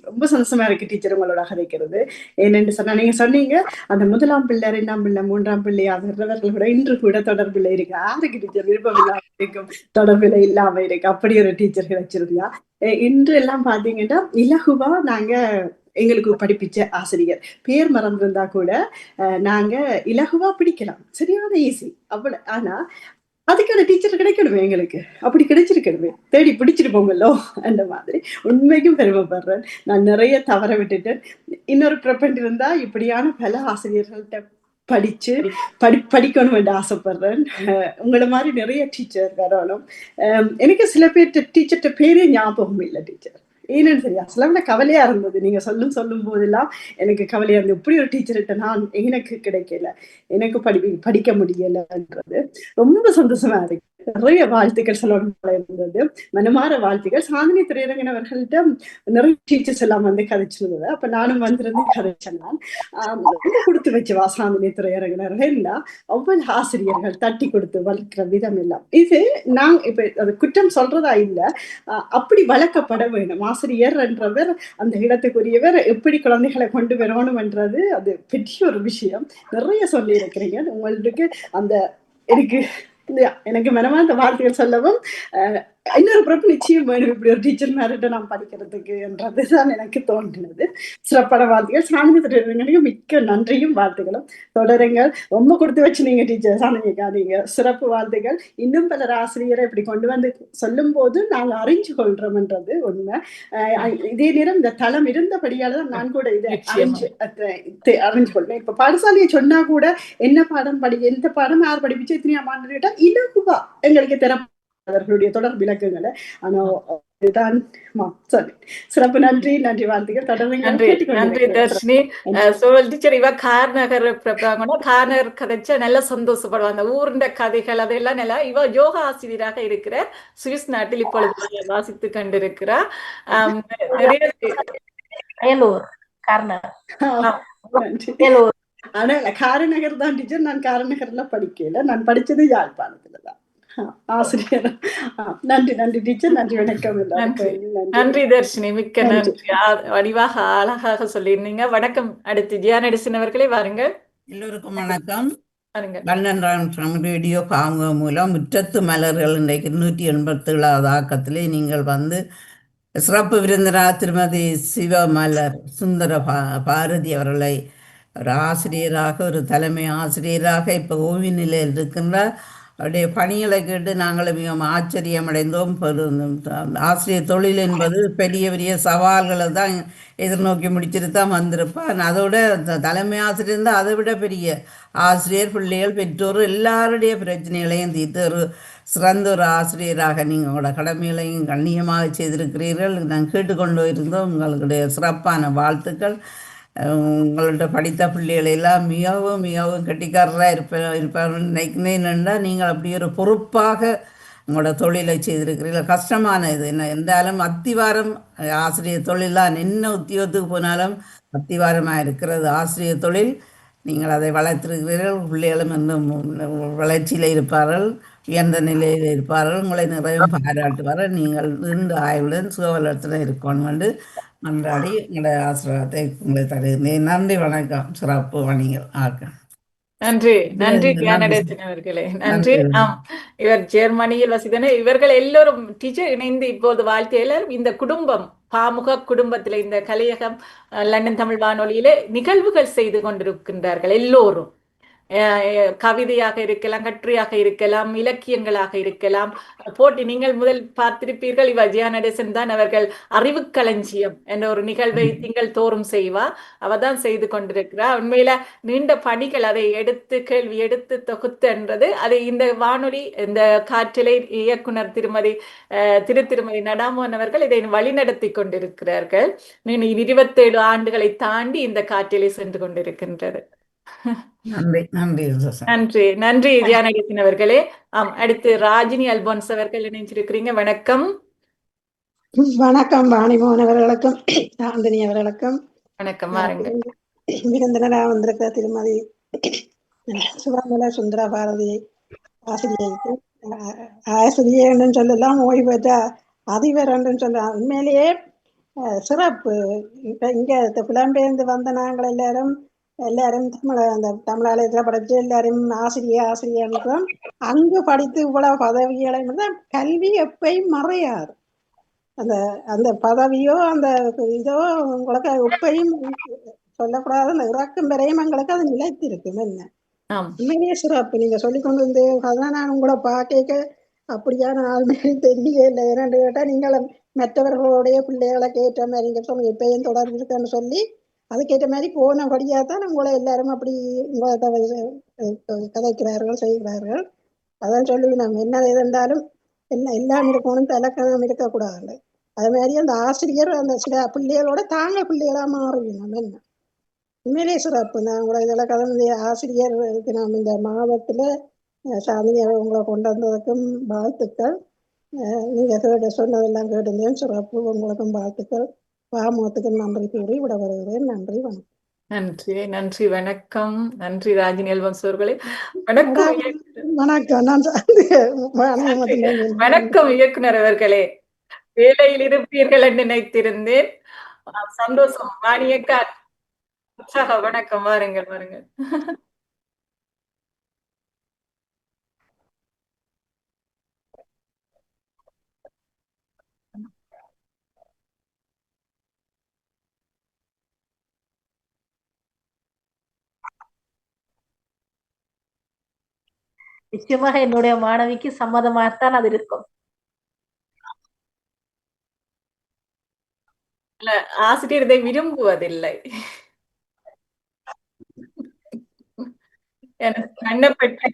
ரொம்ப சந்தோஷமா இருக்கு டீச்சர் உங்களோட கதைக்கிறது. ஏனென்று சொன்னா, நீங்க சொன்னீங்க அந்த 1ஆம் பிள்ளை 2ஆம் பிள்ளை 3ஆம் பிள்ளை அவர்கள் கூட இன்று கூட தொடர்பில் இருக்கு. யாருக்கு டீச்சர் விருப்பம் இல்லாம இருக்கும், தொடர்பில் இல்லாம இருக்கு. அப்படி ஒரு டீச்சர் கிடைச்சிருந்தா. இன்று எல்லாம் பாத்தீங்கன்னா இலகுவா நாங்க எங்களுக்கு படிப்பிச்ச ஆசிரியர். பேர் மறந்திருந்தா கூட நாங்க இலகுவா பிடிக்கலாம், சரியான ஈஸி அவ்வளவு. ஆனா அதுக்கான டீச்சர் கிடைக்கணுமே, எங்களுக்கு அப்படி கிடைச்சிருக்கணுமே, தேடி பிடிச்சிருப்போங்களோ அந்த மாதிரி. உண்மைக்கும் பெருமைப்படுறேன். நான் நிறைய தவற விட்டுட்டேன். இன்னொரு ப்ரெப்பண்ட் இருந்தா இப்படியான பல ஆசிரியர்கள்ட்ட படிச்சு படிக்கணும் என்று ஆசைப்படுறேன். உங்களை மாதிரி நிறைய டீச்சர் வரணும். எனக்கு சில பேர்ட்ட டீச்சர்கிட்ட பேரே ஞாபகம் இல்லை டீச்சர், ஏன்னு சரியா சில விட கவலையா இருந்தது. நீங்க சொல்லும் போதெல்லாம் எனக்கு கவலையா இருந்தது, இப்படி ஒரு டீச்சர்கிட்ட நான் எனக்கு கிடைக்கல, எனக்கு படிக்க முடியலன்றது. ரொம்ப சந்தோஷமா இருக்கு. நிறைய வாழ்த்துக்கள் சொல்லணும் போல இருந்தது. மனமாற வாழ்த்துக்கள். சாந்தினி திரையரங்கன் அவர்கள்ட்ட நிறைய டீச்சர்ஸ் எல்லாம் வந்து கதைச்சிருந்தது. அப்ப நானும் வந்திருந்து கதைச்சேன். நான் ரொம்ப கொடுத்து வச்சுவா சாந்தினி திரையரங்கனர்கள் எல்லாம். அவ்வளவு ஆசிரியர்கள் தட்டி கொடுத்து வளர்க்கிற விதம் எல்லாம் இது நான் இப்ப அது குற்றம் சொல்றதா இல்லை, அப்படி வளர்க்கப்பட வேண்டும். ஆசிரியர் என்றவர் அந்த இடத்துக்குரியவர் எப்படி குழந்தைகளை கொண்டு வரணும் என்றது அது பெரிய ஒரு விஷயம். நிறைய சொல்லி இருக்கிறீங்க. உங்களுக்கு அந்த எனக்கு மனமார்ந்த வார்த்தைகள் சொல்லவும் இன்னொரு பிறப்பு நிச்சயம் வேணும் இப்படி ஒரு டீச்சர் மேரிட்ட நான் படிக்கிறதுக்கு என்றதுதான் எனக்கு தோன்றினது. சிறப்பான வாழ்த்துக்கள். சாந்தினி மிக்க நன்றியும் வாழ்த்துக்களும். தொடருங்கள். ரொம்ப கொடுத்து வச்சு நீங்க டீச்சர் சாந்தினிக்கா, நீங்க சிறப்பு வாழ்த்துக்கள். இன்னும் பலர் ஆசிரியரை இப்படி கொண்டு வந்து சொல்லும் போது நாங்க அறிஞ்சு கொள்றோம்ன்றது உண்மை. இதே நேரம் இந்த தளம் இருந்தபடியால தான் நான் கூட இதை அறிஞ்சு கொள்வேன். இப்ப பாடசாலையை சொன்னா கூட என்ன பாடம் எந்த பாடம் யார் படிப்பிச்சு எத்தனையாம் ஆண்டு கேட்டா இலகுவா எங்களுக்கு தர அவர்களுடைய தொடர் விளக்கங்களை. ஆனா இதுதான் சிறப்பு. நன்றி வாழ்த்துக்கள். தொடர்ந்து
நன்றி தர்ஷினி. டீச்சர் இவ கார்நகர் கார்நகர் கதைச்சா நல்லா சந்தோஷப்படுவாங்க. ஊர்ந்த கதைகள் அதெல்லாம் நல்லா. இவ யோகா ஆசிரியராக இருக்கிற சுவிஸ் நாட்டில் இப்பொழுது வாசித்து கொண்டிருக்கிறார்.
ஆனா காரநகர் தான் டீச்சர். நான் காரநகர்ல படிக்கல, நான் படிச்சது யாழ்ப்பாணத்துலதான் ஆசிரியர். நன்றி டீச்சர். நன்றி, வணக்கம்.
நன்றி தர்ஷினி, மிக்க நன்றி. வடிவாக அழகாக சொல்லியிருந்தீங்க. வணக்கம். அடுத்து ஜியானடிசன் அவர்களே வாருங்கள்.
எல்லோருக்கும் வணக்கம். பன்னெண்டாம் ரேடியோ காங்க மூலம் முற்றத்து மலர்கள் இன்றைக்கு 187வது ஆக்கத்திலே நீங்கள் வந்து சிறப்பு விருந்தினர் திருமதி சிவமலர் சுந்தர பாரதி அவர்களை ஒரு ஆசிரியராக, ஒரு தலைமை ஆசிரியராக இப்போ ஓய்வு நிலையில் இருக்கின்றார். அவருடைய பணிகளை கேட்டு நாங்கள் மிகவும் ஆச்சரியமடைந்தோம். ஆசிரியர் தொழில் என்பது பெரிய பெரிய சவால்களை தான் எதிர்நோக்கி முடிச்சுட்டு தான் வந்திருப்பார். அதோட தலைமை ஆசிரியர் இருந்தால் அதை விட பெரிய ஆசிரியர், பிள்ளைகள், பெற்றோர் எல்லாருடைய பிரச்சனைகளையும் தீர்த்து ஒரு சிறந்த ஒரு ஆசிரியராக நீங்கள் உங்களோட கடமைகளையும் கண்ணியமாக செய்திருக்கிறீர்கள். நான் கேட்டுக்கொண்டு இருந்தோம். உங்களுடைய சிறப்பான வாழ்த்துக்கள். உங்கள்கிட்ட படித்த பிள்ளைகளெல்லாம் மிகவும் கெட்டிக்காரராக இருப்பார்கள் நினைக்கிறேன்டா. நீங்கள் அப்படி ஒரு பொறுப்பாக உங்களோட தொழிலை செய்திருக்கிறீர்கள். கஷ்டமான இது என்ன இருந்தாலும் அத்திவாரம் ஆசிரியர் தொழிலாம். என்ன உத்தியோகத்துக்கு போனாலும் அத்திவாரமாக இருக்கிறது ஆசிரியர் தொழில். நீங்கள் அதை வளர்த்திருக்கிறீர்கள். பிள்ளைகளும் இன்னும் வளர்ச்சியில் இருப்பார்கள், உயர்ந்த நிலையில் இருப்பார்கள். உங்களை நிறைய பாராட்டுவார்கள். நீங்கள் நீண்ட ஆய்வுடன் சுகவலத்துடன் இருக்கணும் என்று மன்றாடி உங்களுடைய ஆசிரியத்தை உங்களை தருகிறேன். நன்றி, வணக்கம். சிறப்பு வணிகள் ஆக்க.
நன்றி ஞானடேசன் அவர்களே, நன்றி. இவர் ஜெர்மனியில் வசித்தனர். இவர்கள் எல்லோரும் டீச்சர் இணைந்து இப்போது வாழ்க்கை எல்லாரும் இந்த குடும்பம் பாமுக குடும்பத்தில் இந்த கலையகம் லண்டன் தமிழ் வானொலியிலே நிகழ்வுகள் செய்து கொண்டிருக்கின்றார்கள். எல்லோரும் கவிதையாக இருக்கலாம், கட்டுரையாக இருக்கலாம், இலக்கியங்களாக இருக்கலாம், போட்டி. நீங்கள் முதல் பார்த்திருப்பீர்கள், இவ ஜியானடேசன் தான் அவர்கள் அறிவு களஞ்சியம் என்ற ஒரு நிகழ்வை திங்கள் தோறும் செய்வா. அவதான் செய்து கொண்டிருக்கிறார். உண்மையில நீண்ட பணிகள். அதை எடுத்து கேள்வி எடுத்து தொகுத்து என்றது அதை இந்த வானொலி இந்த காற்றிலை இயக்குனர் திருமதி நடாமோன் அவர்கள் இதை வழிநடத்தி கொண்டிருக்கிறார்கள். 27 ஆண்டுகளை தாண்டி இந்த காற்றிலை சென்று கொண்டிருக்கின்றது. நன்றி ஜியானடேசன் அவர்களே. அடுத்து ராஜினி அல்போன்ஸ் அவர்கள் இணைஞ்சிருக்கிறீங்க. வணக்கம்.
வாணிமோகன் அவர்களுக்கும் சாந்தினி அவர்களுக்கும்
வணக்கம். வாருங்கள்.
விருந்தினராக வந்திருக்கிற திருமதி சிவமலர் சுந்தர பாரதி ஆசிரியர்னு சொல்லலாம், ஓய்வு பெற்ற அதிபர் என்று சொல்லலாம். உண்மையிலேயே சிறப்பு. இப்ப இங்க புலம்பெயர்ந்து வந்த நாங்கள் எல்லாரும் அந்த தமிழாலயத்துல படிச்சு எல்லாரும் ஆசிரியர் அங்கு படித்து இவ்வளவு பதவிகளை கல்வி எப்பயும் மறையாது. அந்த அந்த பதவியோ அந்த இதோ உங்களுக்கு உப்பையும் சொல்லக்கூடாது, அந்த இறக்கும் வரையும் எங்களுக்கு அது நிலைத்திருக்கும். என்ன உண்மையிலேயே சிறப்பு நீங்க சொல்லி கொண்டு வந்து. அதான் நான் உங்களை பார்க்க அப்படியான ஆள்மையை தெரியல. என்னன்னு கேட்டா நீங்கள் மற்றவர்களுடைய பிள்ளைகளை கேட்ட மாதிரி நீங்க சொல்லுங்க இப்பயும் தொடர்பு இருக்குன்னு சொல்லி அதுக்கேற்ற மாதிரி போனபடியாக தான் உங்களை எல்லாரும் அப்படி உங்களை கதைக்கிறார்கள் செய்கிறார்கள். அதான் சொல்லி நம்ம என்ன இருந்தாலும் எல்லாம் இருக்கணும், தலக்கணம் இருக்கக்கூடாது. அது மாதிரி அந்த ஆசிரியர் அந்த சில பிள்ளைகளோட தாங்க பிள்ளைகளா மாறுவீங்க. நம்ம என்ன உண்மையிலேயே சிறப்பு. நான் உங்களை இதில் கலந்து ஆசிரியருக்கு நாம் இந்த மாதத்துல சாமி உங்களை கொண்டு வந்ததுக்கும் வாழ்த்துக்கள். நீங்க சொன்னதெல்லாம் கேட்டிருந்தேன், சிறப்பு. உங்களுக்கும் வாழ்த்துக்கள். பாமத்துக்கும் நன்றி கூறி விட வருகிறேன். நன்றி, வணக்கம்.
நன்றி, நன்றி, வணக்கம். நன்றி ராஜினி அல்பன்ஸ் அவர்களே. வணக்கம்
வணக்கம்.
வணக்கம் இயக்குனர் அவர்களே. வேலையில் இருப்பீர்கள் என்று நினைத்திருந்தேன். சந்தோஷம். வாணியக்கா உற்சாக வணக்கம். வாருங்கள் வாருங்கள்.
நிச்சயமாக என்னுடைய மாணவிக்கு சம்மதமாகத்தான் அது இருக்கும்.
ஆசிரியர் இதை விரும்புவதில்லை. தன்னை பற்றி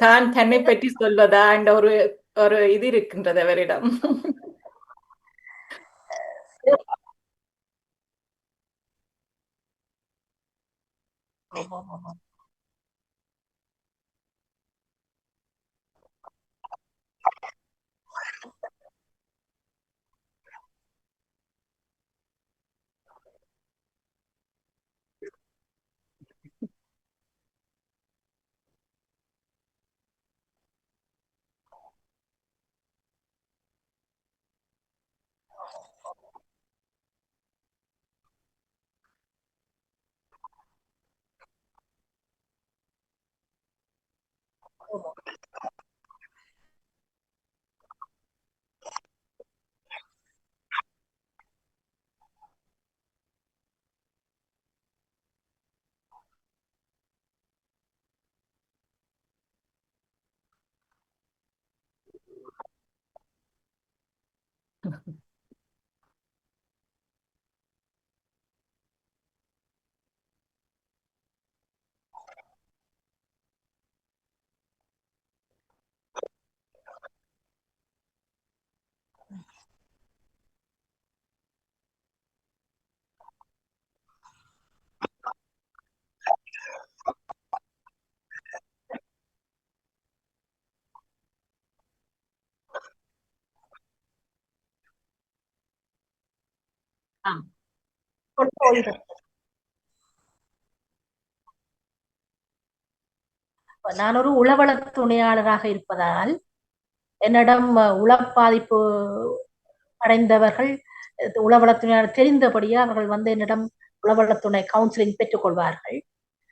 தான் தன்னை பற்றி சொல்வதா என்ற ஒரு இது இருக்கின்றது அவரிடம்.
நான் ஒரு உளவள துணையாளராக இருப்பதால் என்னிடம் உளப்பாதிப்பு அடைந்தவர்கள் உளவளத்துணையாளர் தெரிந்தபடியே அவர்கள் வந்து என்னிடம் உளவளத்துணை கவுன்சிலிங் பெற்றுக் கொள்வார்கள்.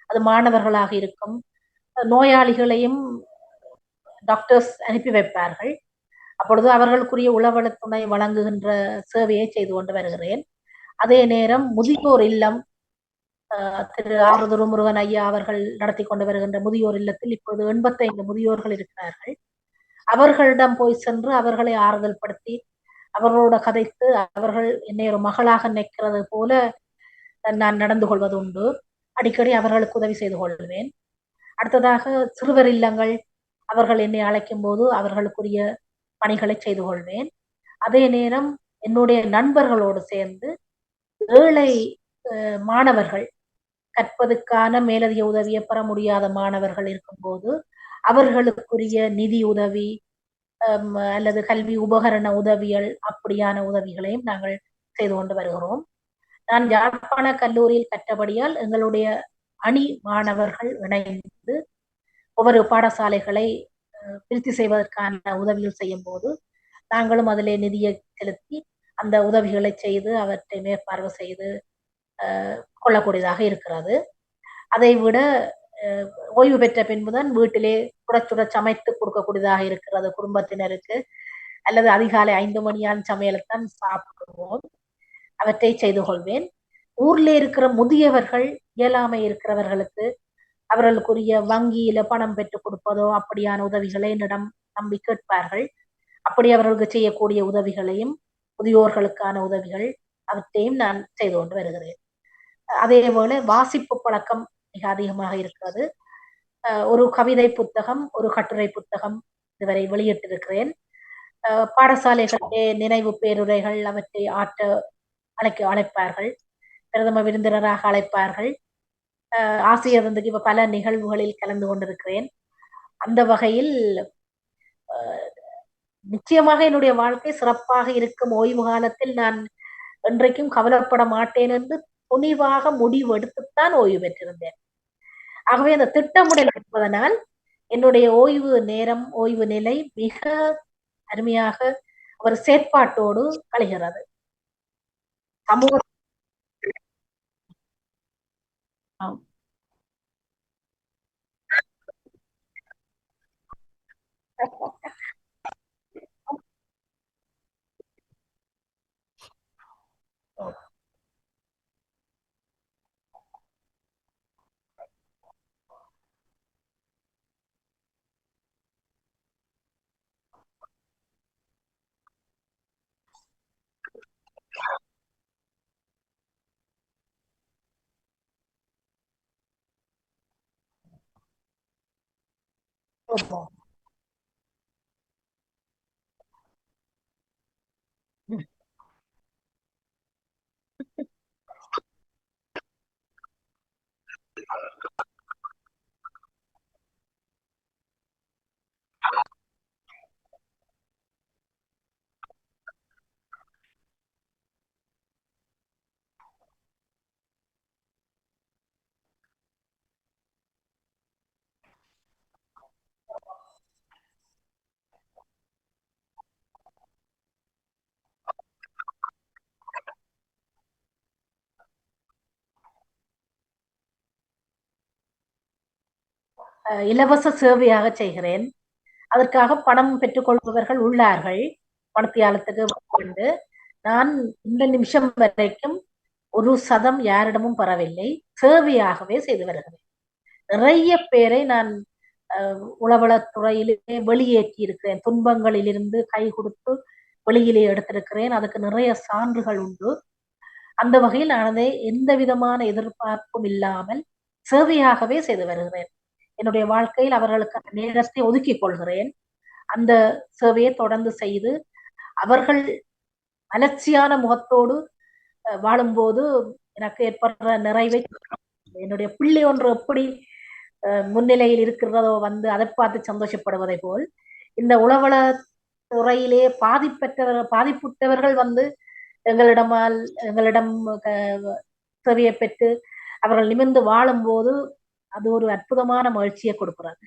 அது மாணவர்களாக இருக்கும். நோயாளிகளையும் டாக்டர்ஸ் அனுப்பி வைப்பார்கள். அப்பொழுது அவர்களுக்குரிய உளவளத்துணை வழங்குகின்ற சேவையை செய்து கொண்டு வருகிறேன். அதே நேரம் முதியோர் இல்லம் திரு ஆறுதுரு முருகன் ஐயா அவர்கள் நடத்தி கொண்டு வருகின்ற முதியோர் இல்லத்தில் இப்பொழுது 85 முதியோர்கள் இருக்கிறார்கள். அவர்களிடம் போய் சென்று அவர்களை ஆறுதல் படுத்தி அவர்களோட கதைத்து அவர்கள் என்னை ஒரு மகளாக நினைக்கிறது போல நான் நடந்து கொள்வது உண்டு. அடிக்கடி அவர்களுக்கு உதவி செய்து கொள்வேன். அடுத்ததாக சிறுவர் இல்லங்கள் அவர்கள் என்னை அழைக்கும் போது அவர்களுக்குரிய பணிகளை செய்து கொள்வேன். அதே நேரம் என்னுடைய நண்பர்களோடு சேர்ந்து ஏழை மாணவர்கள் கற்பதற்கான மேலதிக உதவியை பெற முடியாத மாணவர்கள் இருக்கும்போது அவர்களுக்குரிய நிதி உதவி அல்லது கல்வி உபகரண உதவிகள் அப்படியான உதவிகளையும் நாங்கள் செய்து கொண்டு வருகிறோம். நான் யாழ்ப்பாண கல்லூரியில் கற்றபடியால் எங்களுடைய அணி மாணவர்கள் இணைந்து ஒவ்வொரு பாடசாலைகளை விருத்தி செய்வதற்கான உதவிகள் செய்யும் போது நாங்களும் அதிலே நிதியை செலுத்தி அந்த உதவிகளை செய்து அவற்றை மேற்பார்வை செய்து கொள்ளக்கூடியதாக இருக்கிறது. அதை விட ஓய்வு பெற்ற பின்புதான் வீட்டிலே சுட சமைத்து கொடுக்கக்கூடியதாக இருக்கிறது குடும்பத்தினருக்கு. அல்லது அதிகாலை 5 மணியான சமையலைத்தான் சாப்பிடுவோம். அவற்றை செய்து கொள்வேன். ஊர்ல இருக்கிற முதியவர்கள், இயலாமை இருக்கிறவர்களுக்கு அவர்களுக்குரிய வங்கியில பணம் பெற்றுக் கொடுப்பதோ அப்படியான உதவிகளை என்னிடம் நம்பி கேட்பார்கள். அப்படி அவர்களுக்கு செய்யக்கூடிய உதவிகளையும், முதியோர்களுக்கான உதவிகள் அவற்றையும் நான் செய்து கொண்டு வருகிறேன். அதே போல வாசிப்பு பழக்கம் மிக அதிகமாக இருக்கிறது. ஒரு கவிதை புத்தகம், ஒரு கட்டுரை புத்தகம் இதுவரை வெளியிட்டிருக்கிறேன். பாடசாலைகளிலே நினைவு பேருரைகள் அவற்றை அழைப்பார்கள். பிரதம விருந்தினராக அழைப்பார்கள். ஆசிரியர் வந்து இப்ப பல நிகழ்வுகளில் கலந்து கொண்டிருக்கிறேன். அந்த வகையில் நிச்சயமாக என்னுடைய வாழ்க்கை சிறப்பாக இருக்கும். ஓய்வு காலத்தில் நான் என்றைக்கும் கவலைப்பட மாட்டேன் என்று துணிவாக முடிவு எடுத்துத்தான் ஓய்வு பெற்றிருந்தேன். ஆகவே அந்த திட்டமிடல் இருப்பதனால் என்னுடைய ஓய்வு நேரம், ஓய்வு நிலை மிக அருமையாக ஒரு செயற்பாட்டோடு கழிகிறது. சமூக இலவச சேவையாக செய்கிறேன். அதற்காக பணம் பெற்றுக்கொள்பவர்கள் உள்ளார்கள். பணத்தியாலத்துக்கு கொண்டு நான் இந்த நிமிஷம் வரைக்கும் ஒரு சதம் யாரிடமும் பெறவில்லை. சேவையாகவே செய்து வருகிறேன். நிறைய பேரை நான் உளவளத்துறையிலே வெளியேற்றி இருக்கிறேன். துன்பங்களிலிருந்து கை கொடுத்து வெளியிலே எடுத்திருக்கிறேன். அதுக்கு நிறைய சான்றுகள் உண்டு. அந்த வகையில் நான் அதை எந்த விதமான எதிர்பார்ப்பும் இல்லாமல் சேவையாகவே செய்து வருகிறேன். என்னுடைய வாழ்க்கையில் அவர்களுக்கு நேரத்தை ஒதுக்கிக் கொள்கிறேன். அந்த சேவையை தொடர்ந்து செய்து அவர்கள் அலட்சியான முகத்தோடு வாழும்போது எனக்கு ஏற்படுற நிறைவை, என்னுடைய பிள்ளை ஒன்று எப்படி முன்னிலையில் இருக்கிறதோ வந்து அதை பார்த்து சந்தோஷப்படுவதை போல் இந்த உளவள துறையிலே பாதிப்புற்றவர்கள் வந்து எங்களிடம் சேவையை பெற்று அவர்கள் நிமிர்ந்து வாழும்போது அது ஒரு அற்புதமான மகிழ்ச்சியை கொடுக்கிறது.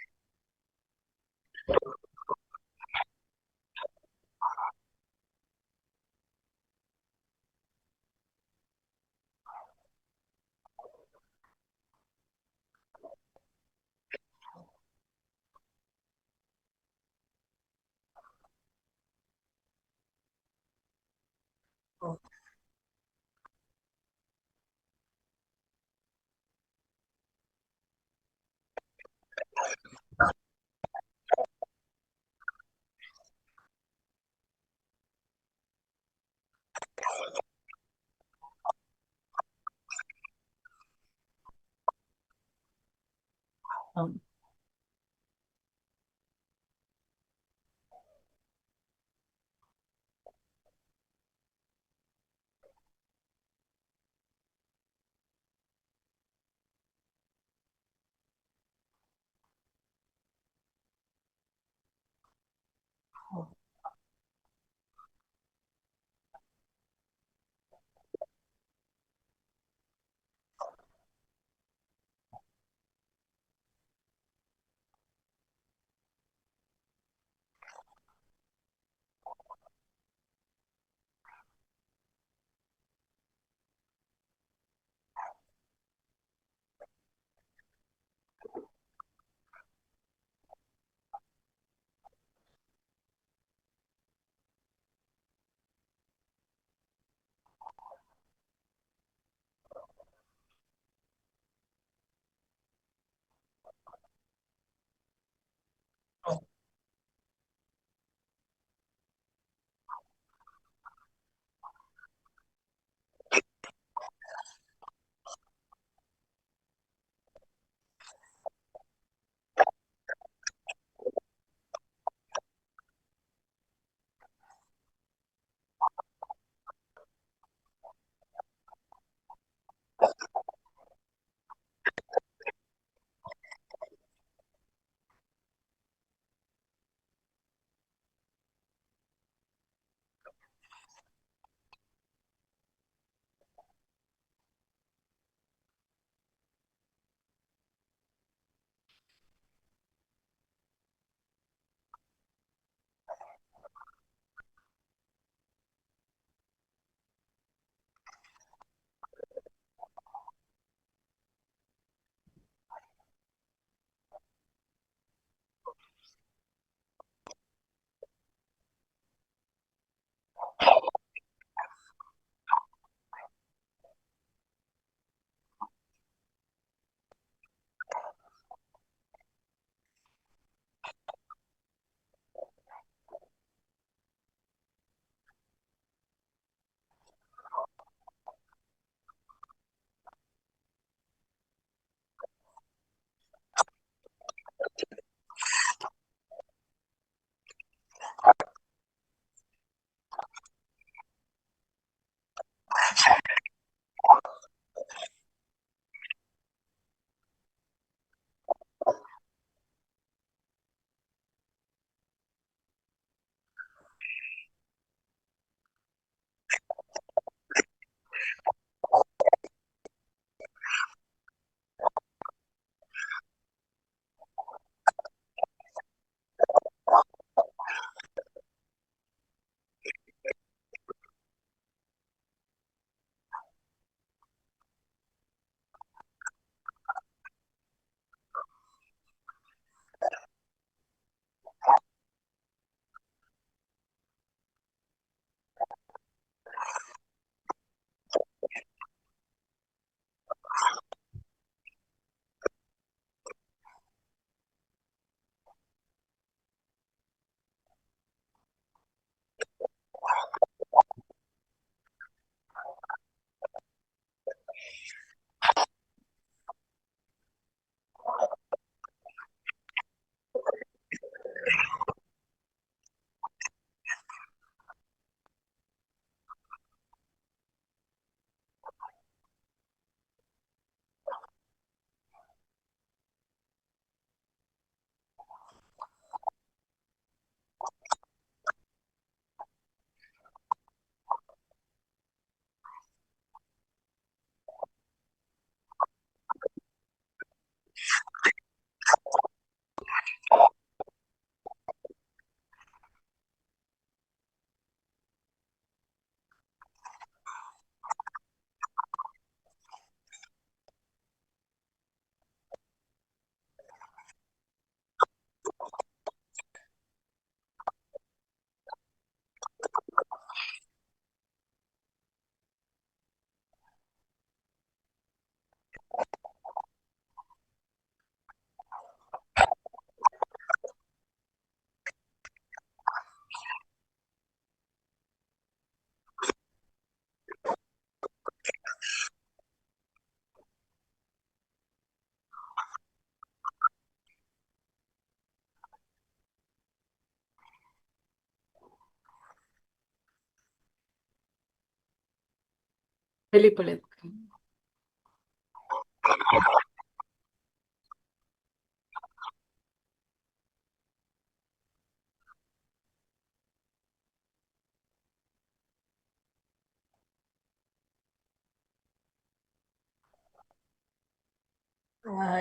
வெளிப்படைது.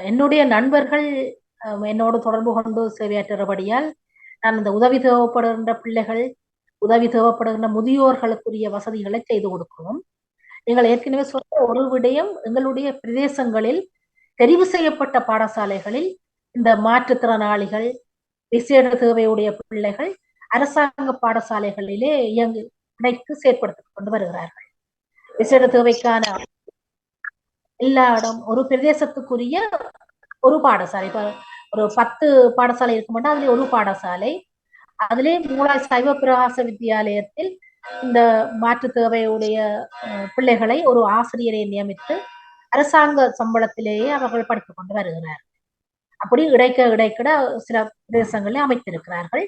என்னுடைய நண்பர்கள் என்னோடு தொடர்பு கொண்டு சேவையாற்றுகிறபடியால் நான் இந்த உதவி தேவைப்படுகின்ற பிள்ளைகள், உதவி தேவைப்படுகின்ற முதியோர்களுக்குரிய வசதிகளை செய்து கொடுக்கிறோம். நீங்கள் ஏற்கனவே சொன்ன ஒரு விடயம், எங்களுடைய பிரதேசங்களில் தெரிவு செய்யப்பட்ட பாடசாலைகளில் இந்த மாற்றுத்திறனாளிகள், விசேட தேவையுடைய பிள்ளைகள் அரசாங்க பாடசாலைகளிலே கிடைத்து செயற்படுத்திக் கொண்டு வருகிறார்கள். விசேட தேவைக்கான எல்லா இடம் ஒரு பிரதேசத்துக்குரிய ஒரு பாடசாலை, இப்ப ஒரு 10 பாடசாலை இருக்க மாட்டா அதுல ஒரு பாடசாலை, அதிலே மூலாய் சைவ பிரகாச வித்தியாலயத்தில் இந்த மாற்று தேவையுடைய பிள்ளைகளை ஒரு ஆசிரியரை நியமித்து அரசாங்க சம்பளத்திலேயே அவர்கள் படித்துக் கொண்டு வருகிறார்கள். அப்படி இடைக்கிட சில பிரதேசங்களில் அமைத்திருக்கிறார்கள்.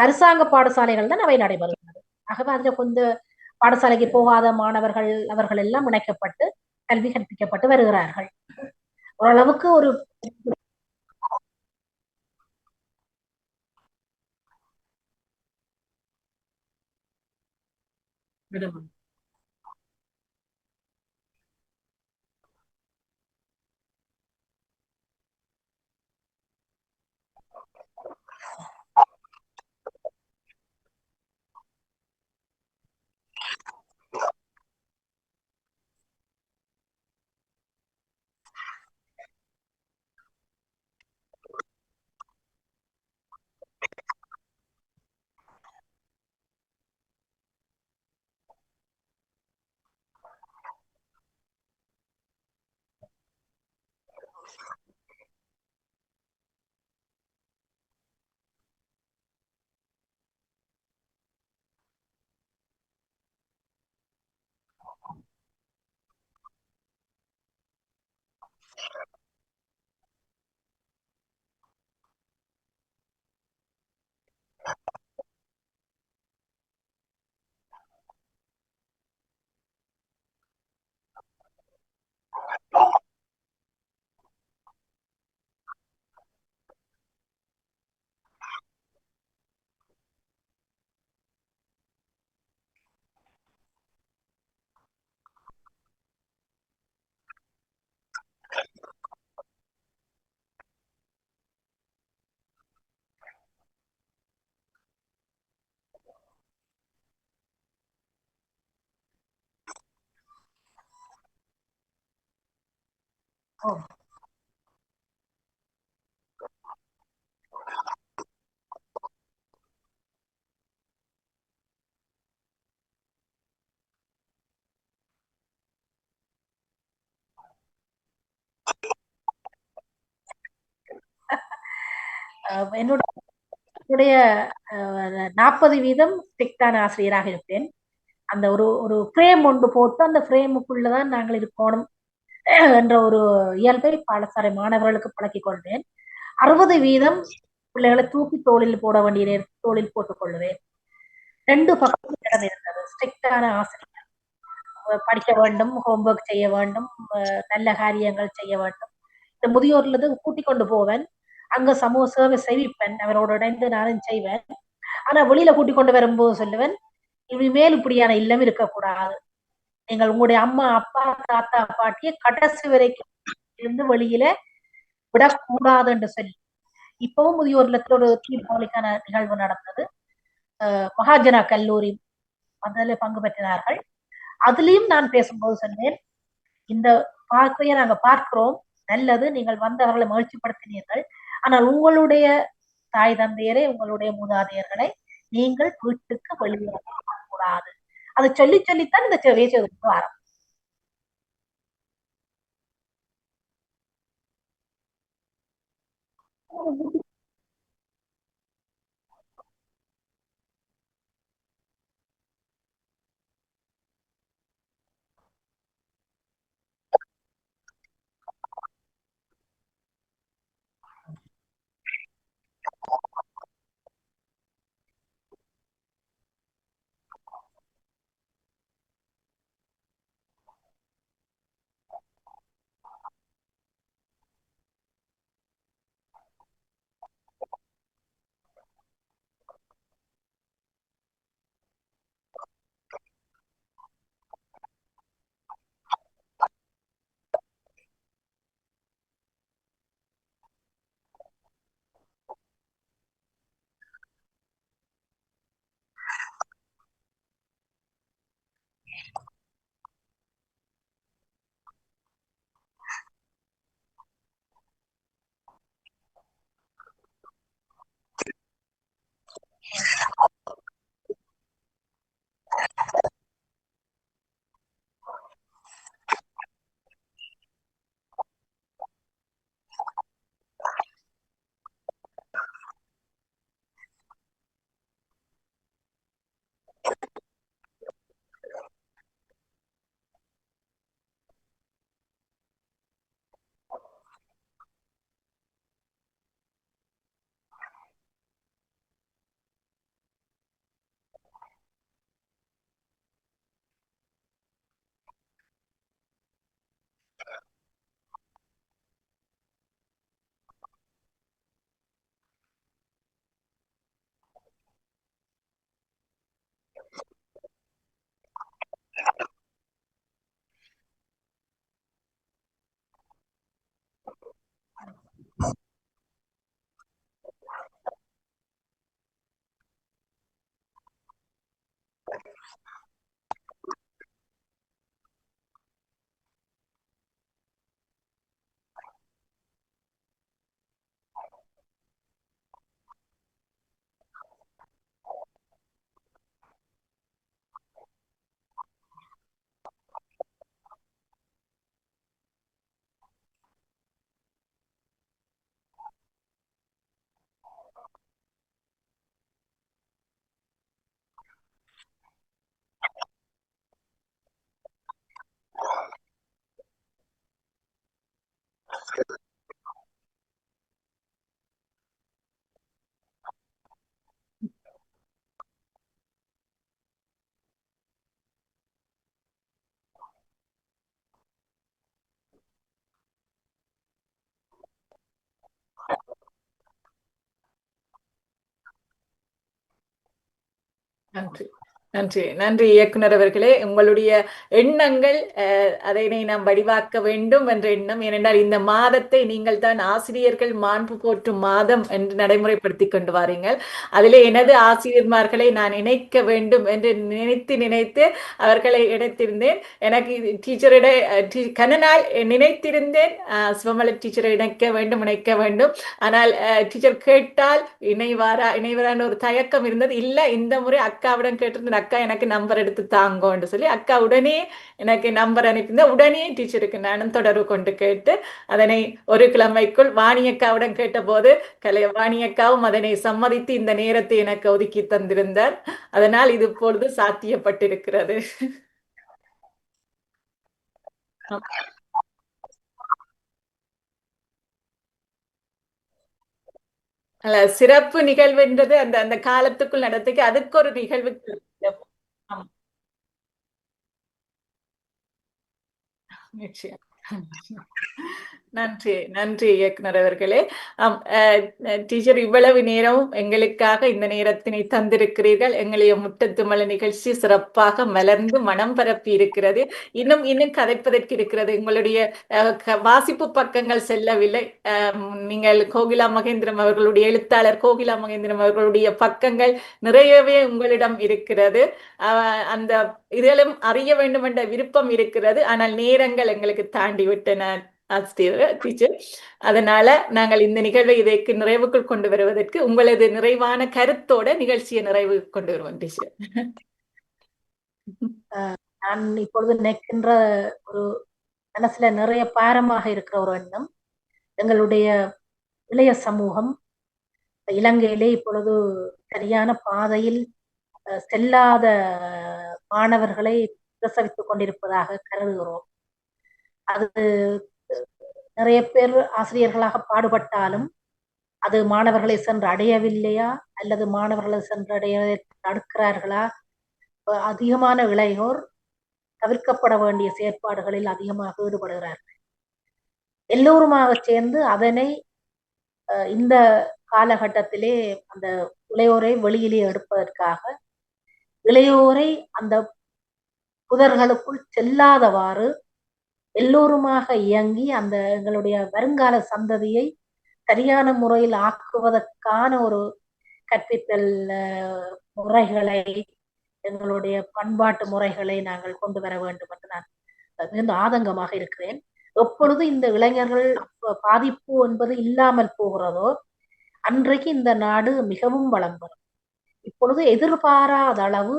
அரசாங்க பாடசாலைகள் தான் அவை நடைபெறுகிறது. ஆகவே அதுல கொஞ்சம் பாடசாலைக்கு போகாத மாணவர்கள் அவர்கள் எல்லாம் இணைக்கப்பட்டு கல்வி கற்பிக்கப்பட்டு வருகிறார்கள். ஓரளவுக்கு ஒரு என்னுடைய 40% ஸ்ட்ரிக்டான ஆசிரியராக இருப்பேன். அந்த ஒரு ஒரு ஃப்ரேம் ஒன்று போட்டு அந்த ஃப்ரேமுக்குள்ளதான் நாங்கள் இருக்கணும் என்ற ஒரு இயல்பை பாடசாலை மாணவர்களுக்கு பழக்கிக் கொள்வேன். 60% பிள்ளைகளை தூக்கி தோளில் போட வேண்டிய நேரத்தில் தோளில் போட்டுக் கொள்வேன். 2 பக்கம் இடம் இருந்தது. ஸ்ட்ரிக்டான ஆசிரியர் படிக்க வேண்டும், ஹோம்ஒர்க் செய்ய வேண்டும், நல்ல காரியங்கள் செய்ய வேண்டும். இந்த முதியோர்ல கூட்டிக் கொண்டு போவேன், அங்க சமூக சேவை செய்விப்பேன், அவரோட இணைந்து நானும் செய்வேன். ஆனா வெளியில கூட்டிக் கொண்டு வரும்போது சொல்லுவேன், இனிமேல் இப்படியான இல்லம் இருக்கக்கூடாது. நீங்கள் உங்களுடைய அம்மா, அப்பா, தாத்தா, பாட்டியை கடைசி வரைக்கும் இருந்து வெளியில விடக்கூடாது என்று சொல்லி. இப்பவும் முதியோர் இல்லத்துல ஒரு தீபாவளிக்கான நிகழ்வு நடந்தது. மகாஜனா கல்லூரி அதில் பங்கு பெற்றினார்கள். அதுலயும் நான் பேசும்போது சொன்னேன், இந்த பார்க்கையை நாங்க பார்க்கிறோம், நல்லது, நீங்கள் வந்தவர்களை மகிழ்ச்சிப்படுத்தினீர்கள். ஆனால் உங்களுடைய தாய் தந்தையரை, உங்களுடைய மூதாதையர்களை நீங்கள் வீட்டுக்கு வெளியே கூடாது. அதை சொல்லித்தான் இந்த சேவையை செய்து வரோம்.
நன்றி நன்றி நன்றி இயக்குனர் அவர்களே. உங்களுடைய எண்ணங்கள் அதனை நாம் வடிவாக்க வேண்டும் என்ற எண்ணம். ஏனென்றால் இந்த மாதத்தை நீங்கள் தான் ஆசிரியர்கள் மாண்பு போற்றும் மாதம் என்று நடைமுறைப்படுத்தி கொண்டு வாரீங்கள். அதிலே எனது ஆசிரியர்மார்களை நான் இணைக்க வேண்டும் என்று நினைத்து அவர்களை இணைத்திருந்தேன். எனக்கு டீச்சரிட கனநாள் நினைத்திருந்தேன் சிவமலர் டீச்சரை இணைக்க வேண்டும். ஆனால் டீச்சர் கேட்டால் இணைவாரான ஒரு தயக்கம் இருந்தது. இல்லை, இந்த முறை அக்காவிடம் கேட்டிருந்தேன், அக்கா எனக்கு நம்பர் எடுத்து தாங்கன்னு சொல்லி அக்கா உடனே எனக்கு நம்பர் அனுப்பியிருந்தேன். உடனே டீச்சருக்கு நானும் தொடர்பு கொண்டு கேட்டு அதனை ஒரு கிழமைக்குள் வாணியக்காவிடம் கேட்டபோது வாணியக்காவும் அதனை சம்மதித்து இந்த நேரத்தை எனக்கு ஒதுக்கி தந்திருந்தார். அதனால் இது இப்பொழுது சாத்தியப்பட்டிருக்கிறது. சிறப்பு நிகழ்வுன்றது அந்த அந்த காலத்துக்குள் நடத்துக்கு அதுக்கு ஒரு நிகழ்வு. நிச்சயம். நன்றி நன்றி இயக்குனர் அவர்களே. டீச்சர் இவ்வளவு நேரமும் எங்களுக்காக இந்த நேரத்தினை தந்திருக்கிறீர்கள். எங்களுடைய முட்டத்துமல நிகழ்ச்சி சிறப்பாக மலர்ந்து மனம் பரப்பி இருக்கிறது. இன்னும் கதைப்பதற்கு இருக்கிறது. உங்களுடைய வாசிப்பு பக்கங்கள் செல்லவில்லை. நீங்கள் கோகிலா மகேந்திரம் அவர்களுடைய எழுத்தாளர் கோகிலா மகேந்திரம் அவர்களுடைய பக்கங்கள் நிறையவே உங்களிடம் இருக்கிறது. அந்த இதிலும் அறிய வேண்டும் என்ற விருப்பம் இருக்கிறது. ஆனால் நேரங்கள் எங்களுக்கு தாண்டி விட்டன டீச்சர். அதனால நாங்கள் இந்த நிகழ்வை இதற்கு நிறைவுக்குள் கொண்டு வருவதற்கு உங்களது நிறைவான கருத்தோட நிகழ்ச்சியை நிறைவு கொண்டு வருவோம் டீச்சர்.
நான் இப்பொழுது நினைக்கின்ற ஒரு மனசுல நிறைய பாரமாக இருக்கிற ஒரு எண்ணம், எங்களுடைய இளைய சமூகம் இலங்கையிலே இப்பொழுது சரியான பாதையில் செல்லாத மாணவர்களை பிரசவித்துக் கொண்டிருப்பதாக கருதுகிறோம். அது நிறைய பேர் ஆசிரியர்களாக பாடுபட்டாலும் அது மாணவர்களை சென்று அடையவில்லையா அல்லது மாணவர்களை சென்றடைய தடுக்கிறார்களா? அதிகமான இளையோர் தவிர்க்கப்பட வேண்டிய செயற்பாடுகளில் அதிகமாக ஈடுபடுகிறார்கள். எல்லோருமாக சேர்ந்து அதனை இந்த காலகட்டத்திலே அந்த இளையோரை வெளியிலே எடுப்பதற்காக இளையோரை அந்த புதர்களுக்குள் செல்லாதவாறு எல்லோருமாக இயங்கி அந்த எங்களுடைய வருங்கால சந்ததியை சரியான முறையில் ஆக்குவதற்கான ஒரு கற்பித்தல் முறைகளை எங்களுடைய பண்பாட்டு முறைகளை நாங்கள் கொண்டு வர வேண்டும் என்று நான் மிகுந்த ஆதங்கமாக இருக்கிறேன். எப்பொழுது இந்த இளைஞர்கள் பாதிப்பு என்பது இல்லாமல் போகிறதோ அன்றைக்கு இந்த நாடு மிகவும் வளம் பெறும். இப்பொழுது எதிர்பாராத அளவு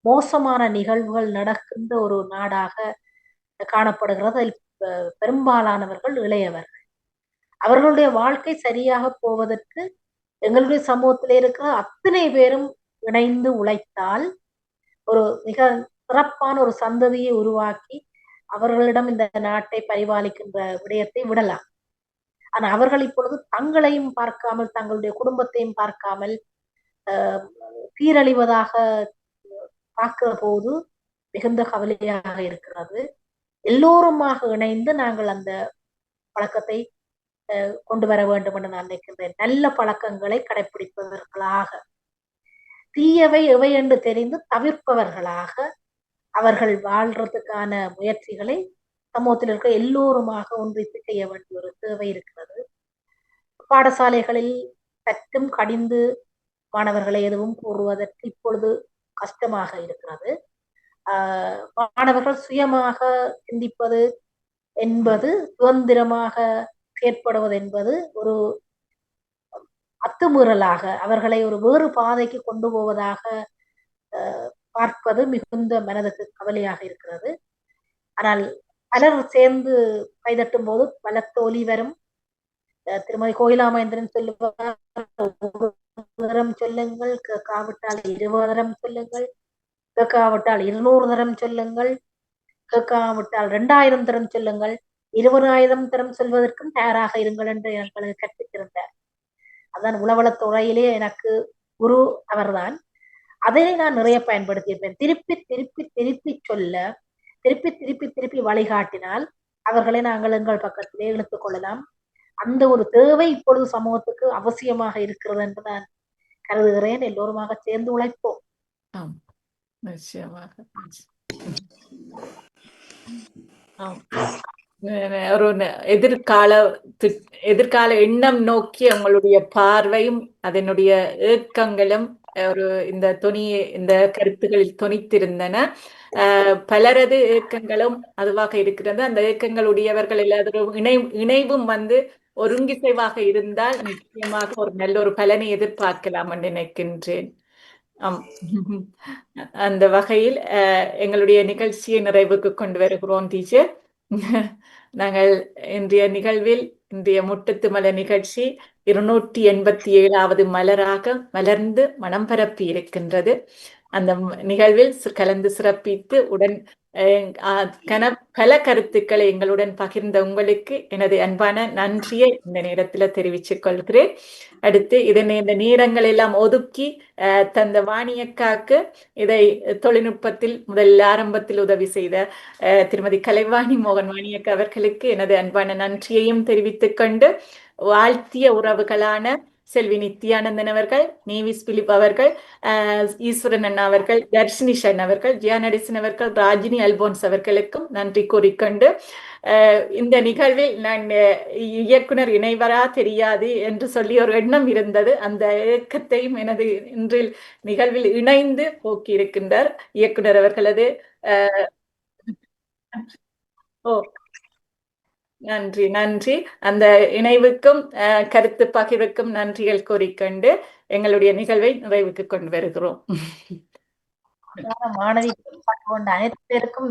மோசமான நிகழ்வுகள் நடக்கின்ற ஒரு நாடாக காணப்படுகிறது. அதில் பெரும்பாலானவர்கள் இளையவர்கள். அவர்களுடைய வாழ்க்கை சரியாக போவதற்கு எங்களுடைய சமூகத்திலே இருக்கிற அத்தனை பேரும் இணைந்து உழைத்தால் ஒரு மிக சிறப்பான ஒரு சந்ததியை உருவாக்கி அவர்களிடம் இந்த நாட்டை பரிபாலிக்கின்ற விடயத்தை விடலாம். ஆனா அவர்கள் இப்பொழுது தங்களையும் பார்க்காமல் தங்களுடைய குடும்பத்தையும் பார்க்காமல் சீரழிவதாக பார்க்கிற போது மிகுந்த கவலையாக இருக்கிறது. எல்லோருமாக இணைந்து நாங்கள் அந்த பழக்கத்தை கொண்டு வர வேண்டும் என்று நான் நினைக்கின்றேன். நல்ல பழக்கங்களை கடைபிடிப்பவர்களாக, தீயவை எவை என்று தெரிந்து தவிர்ப்பவர்களாக அவர்கள் வாழ்றதுக்கான முயற்சிகளை சமூகத்தில் இருக்க எல்லோருமாக ஒன்றித்து செய்ய வேண்டிய ஒரு தேவை இருக்கிறது. பாடசாலைகளில் சற்றும் கடிந்து மாணவர்களை எதுவும் கூறுவதற்கு இப்பொழுது கஷ்டமாக இருக்கிறது. மாணவர்கள் சுயமாக சிந்திப்பது என்பது, சுதந்திரமாக செயற்படுவது என்பது ஒரு அத்துமீறலாக, அவர்களை ஒரு வேறு பாதைக்கு கொண்டு போவதாக பார்ப்பது மிகுந்த மனதுக்கு கவலையாக இருக்கிறது. ஆனால் பலர் சேர்ந்து கைதட்டும் போது பலத்த ஒலி வரும். திருமதி கோயிலாமேந்திரன் சொல்லுவார், ஒரு தரம் சொல்லுங்கள், கேட்காவிட்டால் 20 தரம் சொல்லுங்கள், கேட்காவிட்டால் 200 தரம் சொல்லுங்கள், கேட்காவிட்டால் 2000 தரம் சொல்லுங்கள், 20,000 தரம் சொல்வதற்கும் தயாராக இருங்கள் என்று எங்களுக்கு கற்பித்திருந்தார். அதான் உளவளத்துறையிலே எனக்கு குரு அவர்தான். அதை நான் நிறைய பயன்படுத்தியிருப்பேன். திருப்பி திருப்பி திருப்பி சொல்ல, திருப்பி திருப்பி திருப்பி வழிகாட்டினால் அவர்களை நாங்கள் எங்கள் பக்கத்திலே இழுத்துக் கொள்ளலாம். அந்த ஒரு தேவை இப்பொழுது சமூகத்துக்கு அவசியமாக இருக்கிறது என்று நான் கருதுகிறேன். எல்லோருமாக சேர்ந்து உழைப்போம்.
நிச்சயமாக. ஒரு எதிர்கால எண்ணம் நோக்கி உங்களுடைய பார்வையும் அதனுடைய ஏக்கங்களும் ஒரு இந்த கருத்துகளில் தொனித்திருந்தன. பலரது ஏக்கங்களும் அதுவாக இருக்கிறது. அந்த ஏக்கங்களுடையவர்கள் எல்லாரும் இணைவும் ஒருங்கிசைவாக இருந்தால் நிச்சயமாக ஒரு நல்ல ஒரு பலனை எதிர்பார்க்கலாம் என்று நினைக்கின்றேன். அந்த வகையில் எங்களுடைய நிகழ்ச்சியை நிறைவுக்கு கொண்டு வருகிறோம் டீச்சர். நாங்கள் இன்றைய முட்டத்து மலர் நிகழ்ச்சி 287வது மலராக மலர்ந்து மனம் பரப்பி இருக்கின்றது. அந்த நிகழ்வில் கலந்து சிறப்பித்து பல கருத்துக்களை எங்களுடன் பகிர்ந்த உங்களுக்கு எனது அன்பான நன்றியை இந்த நேரத்தில் தெரிவித்துக் கொள்கிறேன். அடுத்து இந்த நேரங்கள் எல்லாம் ஒதுக்கி தந்த வாணியக்காக்கு இதை தொழில்நுட்பத்தில் ஆரம்பத்தில் உதவி செய்த திருமதி கலைவாணி மோகன் வாணியக்கா அவர்களுக்கு எனது அன்பான நன்றியையும் தெரிவித்துக் கொண்டு, வாழ்த்திய உறவுகளான செல்வி நித்யானந்தன் அவர்கள், நேவிஸ் பிலிப் அவர்கள், ஈஸ்வரன் அண்ணா அவர்கள், தர்ஷினிஷ் அண்ணா அவர்கள், ஜியானடிசன் அவர்கள், ராஜினி அல்போன்ஸ் அவர்களுக்கும் நன்றி கூறிக்கொண்டு, இந்த நிகழ்வில் நான் இயக்குனர் இணைவரா தெரியாது என்று சொல்லி ஒரு எண்ணம் இருந்தது. அந்த இயக்கத்தையும் எனது இன்றில் நிகழ்வில் இணைந்து போக்கி இருக்கின்றார் இயக்குனர் அவர்களது. நன்றி. அந்த இணைவுக்கும் கருத்து பகிர்வுக்கும் நன்றிகள் கூறிக்கொண்டு எங்களுடைய நிகழ்வை நிறைவுக்கு கொண்டு வருகிறோம்.
மாணவி அனைத்து பேருக்கும்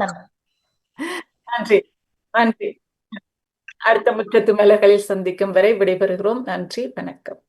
நன்றி. அடுத்த முற்றத்து மலர்களில் சந்திக்கும் வரை விடைபெறுகிறோம். நன்றி, வணக்கம்.